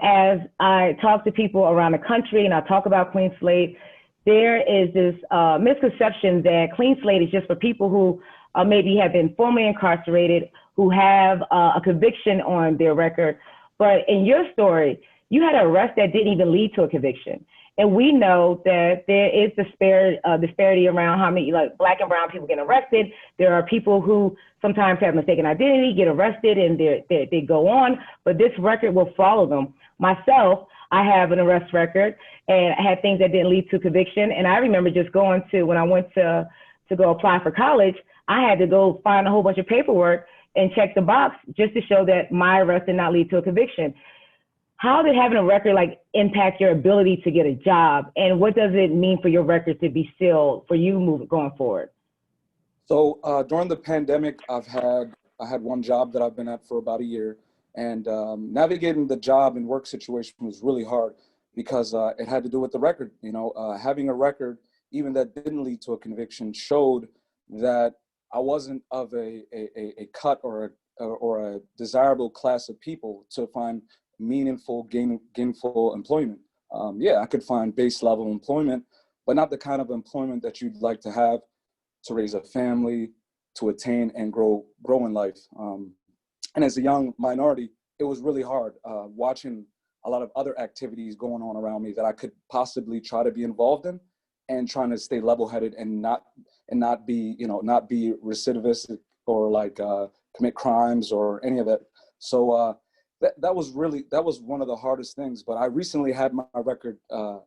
As I talk to people around the country and I talk about Clean Slate, there is this misconception that Clean Slate is just for people who maybe have been formerly incarcerated, who have a conviction on their record. But in your story, you had an arrest that didn't even lead to a conviction. And we know that there is disparity around how many Black and brown people get arrested. There are people who sometimes have mistaken identity, get arrested, and they go on. But this record will follow them. Myself, I have an arrest record, and I had things that didn't lead to conviction. And I remember just going to, when I went to go apply for college, I had to go find a whole bunch of paperwork and check the box just to show that my arrest did not lead to a conviction. How did having a record impact your ability to get a job? And what does it mean for your record to be sealed for you going forward? So during the pandemic, I had one job that I've been at for about a year, and navigating the job and work situation was really hard because it had to do with the record. Having a record, even that didn't lead to a conviction, showed that I wasn't of a cut or a desirable class of people to find meaningful, gainful employment. I could find base level employment, but not the kind of employment that you'd like to have to raise a family, to attain and grow in life. And as a young minority, it was really hard watching a lot of other activities going on around me that I could possibly try to be involved in, and trying to stay level-headed and not be recidivistic or commit crimes or any of that. So that was one of the hardest things. But I recently had my record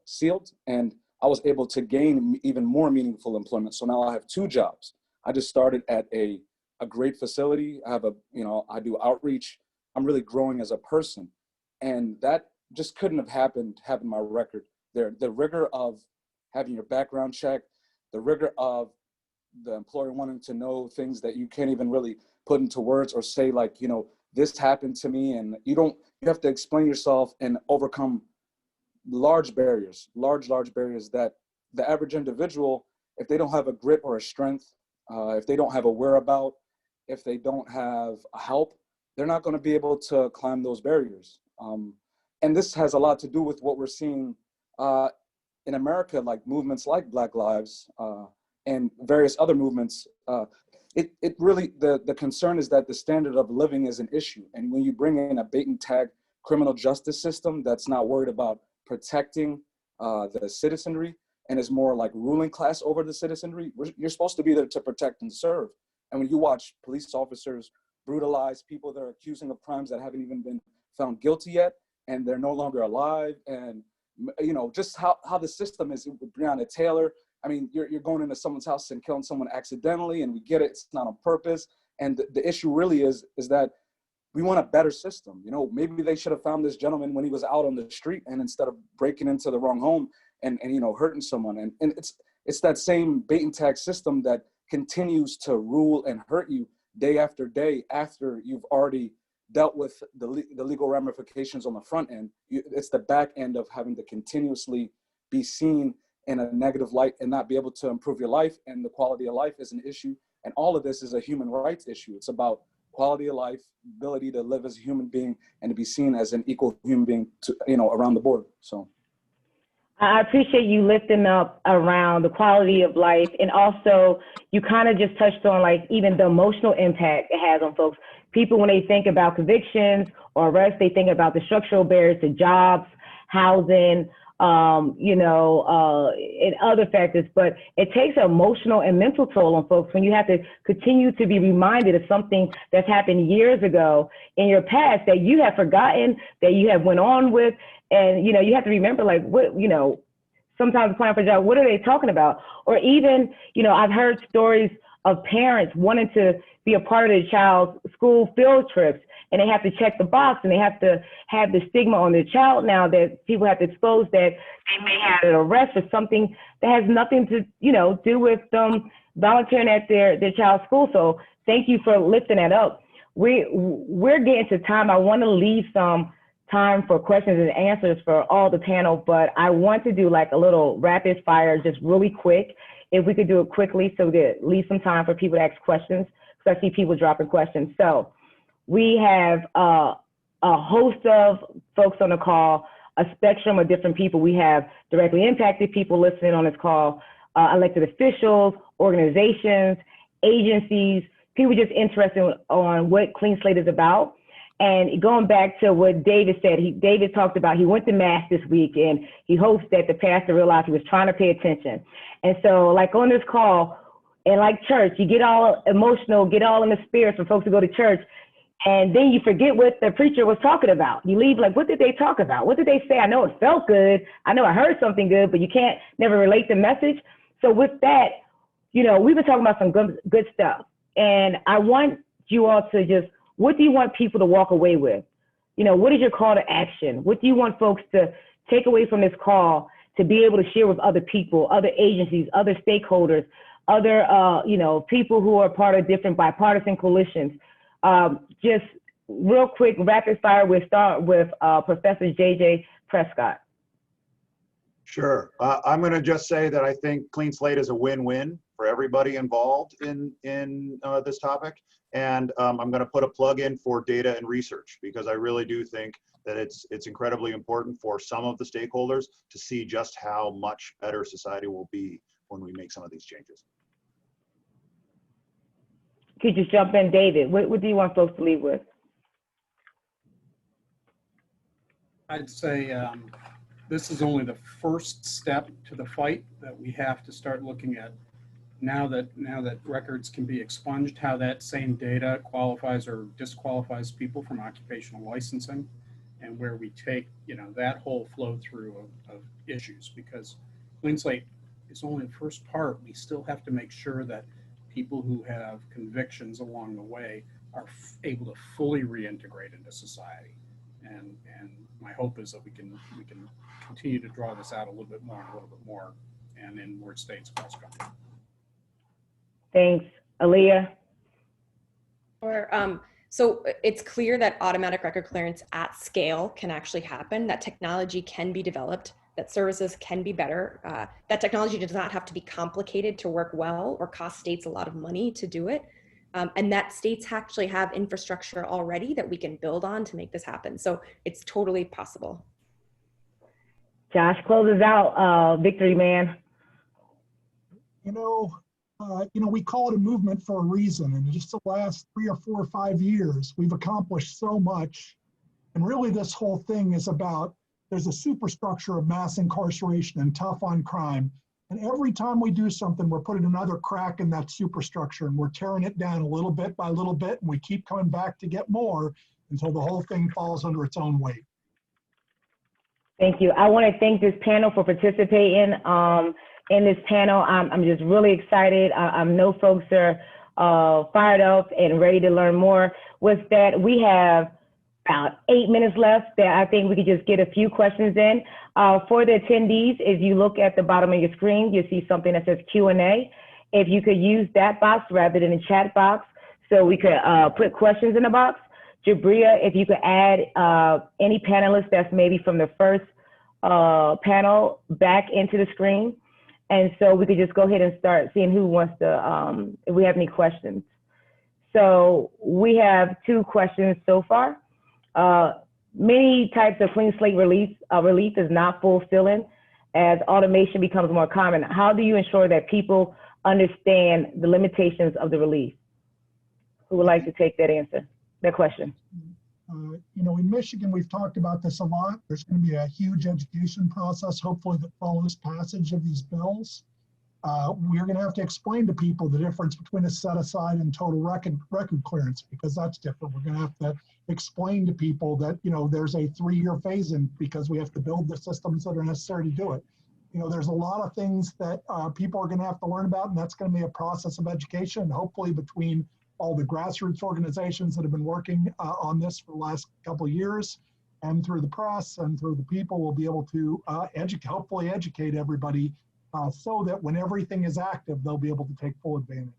sealed, and I was able to gain even more meaningful employment. So now I have 2 jobs. I just started at a great facility. I do outreach. I'm really growing as a person, and that just couldn't have happened having my record there. The rigor of having your background check, the rigor of the employer wanting to know things that you can't even really put into words or say, this happened to me, and you have to explain yourself and overcome large barriers that the average individual, if they don't have a grit or a strength, if they don't have a whereabout, if they don't have a help, they're not going to be able to climb those barriers. And this has a lot to do with what we're seeing in America, like movements like Black Lives and various other movements. It really, the concern is that the standard of living is an issue. And when you bring in a bait and tag criminal justice system that's not worried about protecting the citizenry and is more like ruling class over the citizenry, you're supposed to be there to protect and serve. And when you watch police officers brutalize people they're accusing of crimes that haven't even been found guilty yet, and they're no longer alive, and just how the system is with Breonna Taylor. I mean, you're going into someone's house and killing someone accidentally, and we get it, it's not on purpose. And the issue really is that we want a better system. Maybe they should have found this gentleman when he was out on the street, and instead of breaking into the wrong home and hurting someone. And it's that same bait and tag system that continues to rule and hurt you day after day after you've already dealt with the legal ramifications on the front end. It's the back end of having to continuously be seen in a negative light and not be able to improve your life, and the quality of life is an issue. And all of this is a human rights issue. It's about quality of life, ability to live as a human being, and to be seen as an equal human being to, around the board. So I appreciate you lifting up around the quality of life, and also you kind of just touched on like even the emotional impact it has on folks. People, when they think about convictions or arrests, they think about the structural barriers to jobs, housing, and other factors, but it takes an emotional and mental toll on folks when you have to continue to be reminded of something that's happened years ago in your past that you have forgotten, that you have went on with, and, you have to remember, like, what, sometimes applying for a job, what are they talking about? Or even, I've heard stories of parents wanting to be a part of their child's school field trips, and they have to check the box, and they have to have the stigma on their child now that people have to expose that they may have an arrest for something that has nothing to, do with them volunteering at their child's school. So thank you for lifting that up. We're getting to time. I want to leave some time for questions and answers for all the panel, but I want to do like a little rapid fire, just really quick. If we could do it quickly so we could leave some time for people to ask questions, because I see people dropping questions. So we have a host of folks on the call, a spectrum of different people. We have directly impacted people listening on this call, elected officials, organizations, agencies, people just interested on what Clean Slate is about. And going back to what David said, David talked about, he went to Mass this week and he hopes that the pastor realized he was trying to pay attention. And so like on this call, and like church, you get all emotional, get all in the spirit for folks to go to church, and then you forget what the preacher was talking about. You leave like, what did they talk about? What did they say? I know it felt good. I know I heard something good, but you can't never relate the message. So with that, we've been talking about some good stuff. And I want you all to just, what do you want people to walk away with? What is your call to action? What do you want folks to take away from this call to be able to share with other people, other agencies, other stakeholders, other, people who are part of different bipartisan coalitions? Just real quick, rapid fire, we'll start with Professor J.J. Prescott. Sure. I'm going to just say that I think Clean Slate is a win-win for everybody involved in this topic. And I'm going to put a plug in for data and research, because I really do think that it's incredibly important for some of the stakeholders to see just how much better society will be when we make some of these changes. Could you jump in, David? What do you want folks to leave with? I'd say this is only the first step to the fight that we have to start looking at. Now that records can be expunged, how that same data qualifies or disqualifies people from occupational licensing, and where we take that whole flow through of issues, because Clean Slate is only the first part. We still have to make sure that people who have convictions along the way are able to fully reintegrate into society, and my hope is that we can continue to draw this out a little bit more and in more states across the country. Thanks. Aaliyah? So it's clear that automatic record clearance at scale can actually happen, that technology can be developed, that services can be better, that technology does not have to be complicated to work well or cost states a lot of money to do it, and that states actually have infrastructure already that we can build on to make this happen. So it's totally possible. Josh, closes out, Victory Man. We call it a movement for a reason. And in just the last 3 or 4 or 5 years, we've accomplished so much. And really this whole thing is about, there's a superstructure of mass incarceration and tough on crime. And every time we do something, we're putting another crack in that superstructure, and we're tearing it down a little bit by little bit, and we keep coming back to get more until the whole thing falls under its own weight. Thank you. I want to thank this panel for participating in this panel. I'm just really excited. I know folks are fired up and ready to learn more. With that, we have about 8 minutes left that I think we could just get a few questions in. For the attendees, if you look at the bottom of your screen, you'll see something that says Q&A. If you could use that box rather than the chat box, so we could put questions in the box, Jabria, if you could add any panelists that's maybe from the first panel back into the screen. And so we could just go ahead and start seeing who wants to, if we have any questions. So we have 2 questions so far. Many types of clean slate relief is not fulfilling as automation becomes more common. How do you ensure that people understand the limitations of the relief? Who would like to take that question? You know, in Michigan, we've talked about this a lot. There's going to be a huge education process, hopefully, that follows passage of these bills. We're going to have to explain to people the difference between a set aside and total record clearance, because that's different. We're going to have to explain to people that, you know, there's a 3-year phase in because we have to build the systems that are necessary to do it. You know, there's a lot of things that people are going to have to learn about, and that's going to be a process of education, and hopefully between all the grassroots organizations that have been working on this for the last couple of years, and through the press and through the people, we'll be able to hopefully educate everybody so that when everything is active, they'll be able to take full advantage.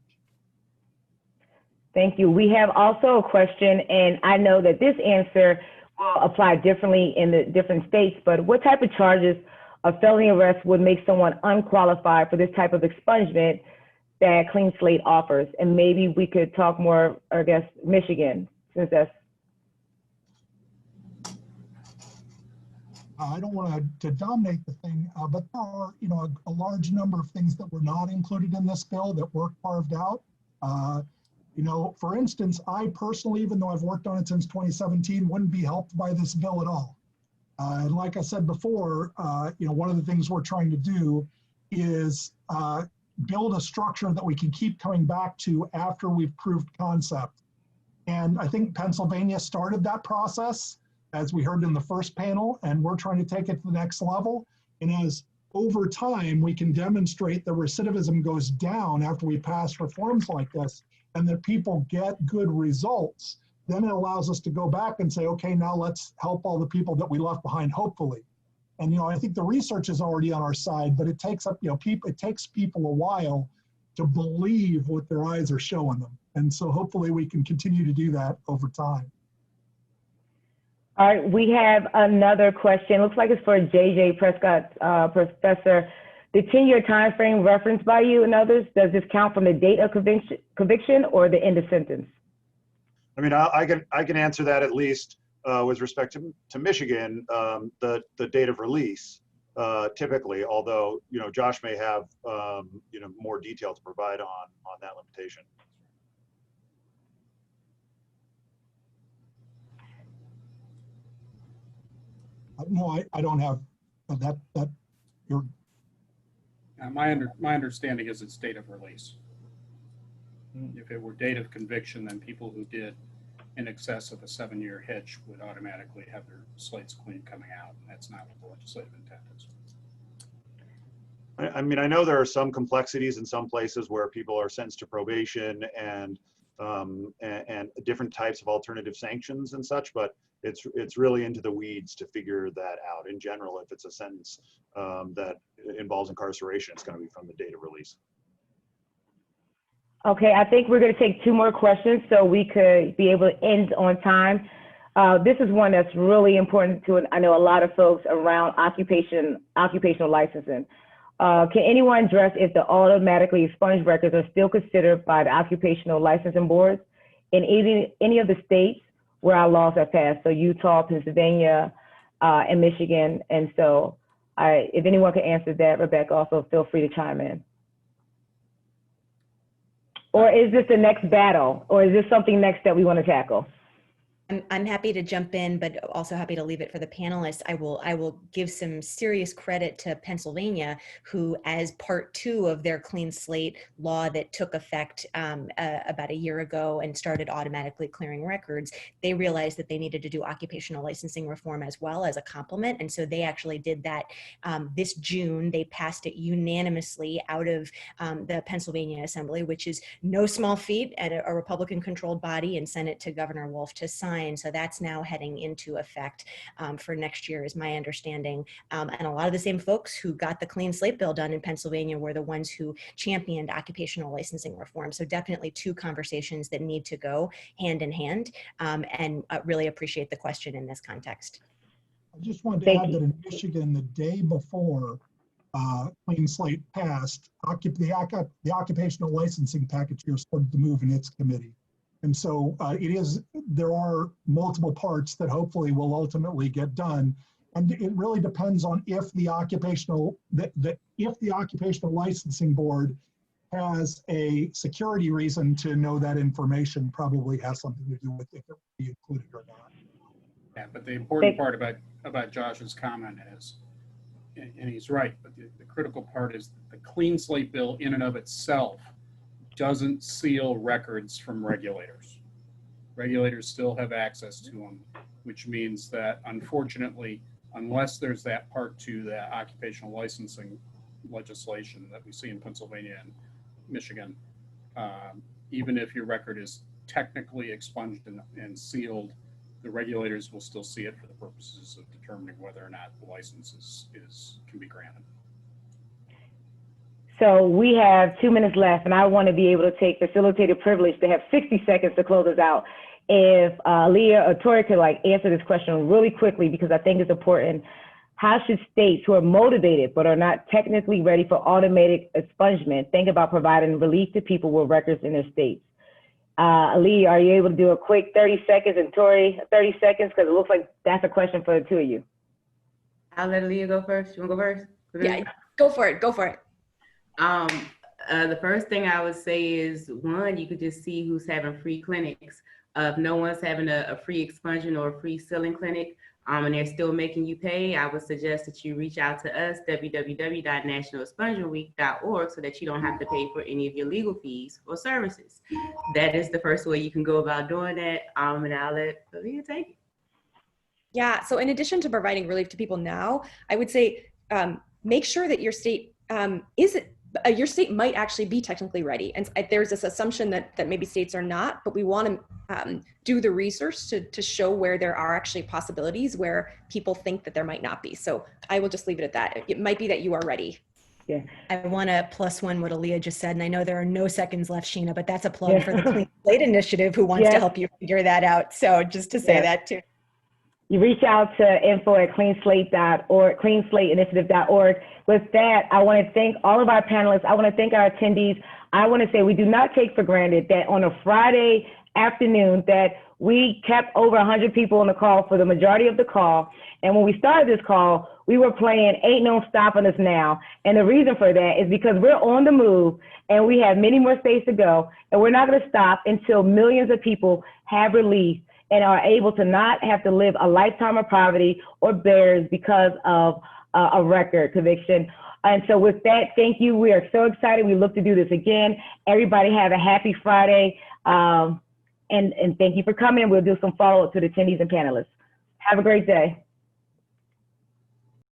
Thank you. We have also a question, and I know that this answer will apply differently in the different states, but what type of charges of felony arrest would make someone unqualified for this type of expungement that Clean Slate offers? And maybe we could talk more, I guess, Michigan, since that's. I don't want to dominate the thing, but there are, you know, a large number of things that were not included in this bill that were carved out. You know, for instance, I personally, even though I've worked on it since 2017, wouldn't be helped by this bill at all. And like I said before, you know, one of the things we're trying to do is build a structure that we can keep coming back to after we've proved concept. And I think Pennsylvania started that process, as we heard in the first panel, and we're trying to take it to the next level. And as over time, we can demonstrate that recidivism goes down after we pass reforms like this, and that people get good results, then it allows us to go back and say, okay, now let's help all the people that we left behind, hopefully. And, you know, I think the research is already on our side, but it takes it takes people a while to believe what their eyes are showing them. And so hopefully we can continue to do that over time. All right, we have another question. Looks like it's for J.J. Prescott, Professor. The 10-year time frame referenced by you and others, does this count from the date of conviction or the end of sentence? I mean, I can answer that at least with respect to Michigan, the date of release typically, although, you know, Josh may have, you know, more detail to provide on that limitation. No, I don't have that. You're. My understanding is it's date of release. If it were date of conviction, then people who did in excess of a 7-year hitch would automatically have their slates clean coming out. And that's not what the legislative intent is. I mean, I know there are some complexities in some places where people are sentenced to probation and different types of alternative sanctions and such, but it's really into the weeds to figure that out. In general, if it's a sentence that involves incarceration, it's going to be from the date of release. Okay, I think we're going to take 2 more questions so we could be able to end on time. This is one that's really important to, I know, a lot of folks around occupational licensing. Can anyone address if the automatically expunged records are still considered by the occupational licensing boards in any of the states where our laws have passed? So Utah, Pennsylvania, and Michigan. And so if anyone can answer that, Rebecca, also feel free to chime in. Or is this the next battle? Or is this something next that we want to tackle? I'm happy to jump in, but also happy to leave it for the panelists. I will give some serious credit to Pennsylvania, who, as part 2 of their clean slate law that took effect about a year ago and started automatically clearing records, they realized that they needed to do occupational licensing reform as well as a complement. And so they actually did that this June. They passed it unanimously out of the Pennsylvania Assembly, which is no small feat at a Republican-controlled body, and sent it to Governor Wolf to sign. line. So that's now heading into effect for next year, is my understanding. And a lot of the same folks who got the Clean Slate bill done in Pennsylvania were the ones who championed occupational licensing reform. So definitely two conversations that need to go hand in hand, and really appreciate the question in this context. I just wanted to add that in Michigan, the day before Clean Slate passed, the occupational licensing package here started to move in its committee. And so there are multiple parts that hopefully will ultimately get done. And it really depends on if the occupational licensing board has a security reason to know that information, probably has something to do with if it will be included or not. Yeah, but the important part about Josh's comment is, and he's right, but the critical part is the Clean Slate bill in and of itself doesn't seal records from regulators. Regulators still have access to them, which means that unfortunately, unless there's that part to the occupational licensing legislation that we see in Pennsylvania and Michigan, even if your record is technically expunged and sealed, the regulators will still see it for the purposes of determining whether or not the license can be granted. So we have 2 minutes left, and I want to be able to take facilitated privilege to have 60 seconds to close us out. If Leah or Tori could answer this question really quickly, because I think it's important. How should states who are motivated but are not technically ready for automatic expungement think about providing relief to people with records in their states? Leah, are you able to do a quick 30 seconds, and Tori 30 seconds? Because it looks like that's a question for the two of you. I'll let Leah go first. You want to go first? Yeah, go for it. Go for it. The first thing I would say is, one, you could just see who's having free clinics. If no one's having a free expungement or a free sealing clinic, and they're still making you pay, I would suggest that you reach out to us, www.nationalexpungementweek.org, so that you don't have to pay for any of your legal fees or services. That is the first way you can go about doing that, and I'll let Leah take it. Yeah, so in addition to providing relief to people now, I would say make sure that your state your state might actually be technically ready. And there's this assumption that maybe states are not, but we want to do the research to show where there are actually possibilities where people think that there might not be. So I will just leave it at that. It might be that you are ready. Yeah. I want to plus one what Aaliyah just said, and I know there are no seconds left, Sheena, but that's a plug for the Clean Slate Initiative, who wants to help you figure that out. So just to say that too. You reach out to info@cleanslate.org, cleanslateInitiative.org. With that, I want to thank all of our panelists. I want to thank our attendees. I want to say we do not take for granted that on a Friday afternoon that we kept over 100 people on the call for the majority of the call. And when we started this call, we were playing Ain't No Stopping Us Now. And the reason for that is because we're on the move and we have many more states to go. And we're not going to stop until millions of people have relief and are able to not have to live a lifetime of poverty or barriers because of a record conviction. And so with that, thank you. We are so excited. We look to do this again. Everybody have a happy Friday. And thank you for coming. We'll do some follow-up to the attendees and panelists. Have a great day.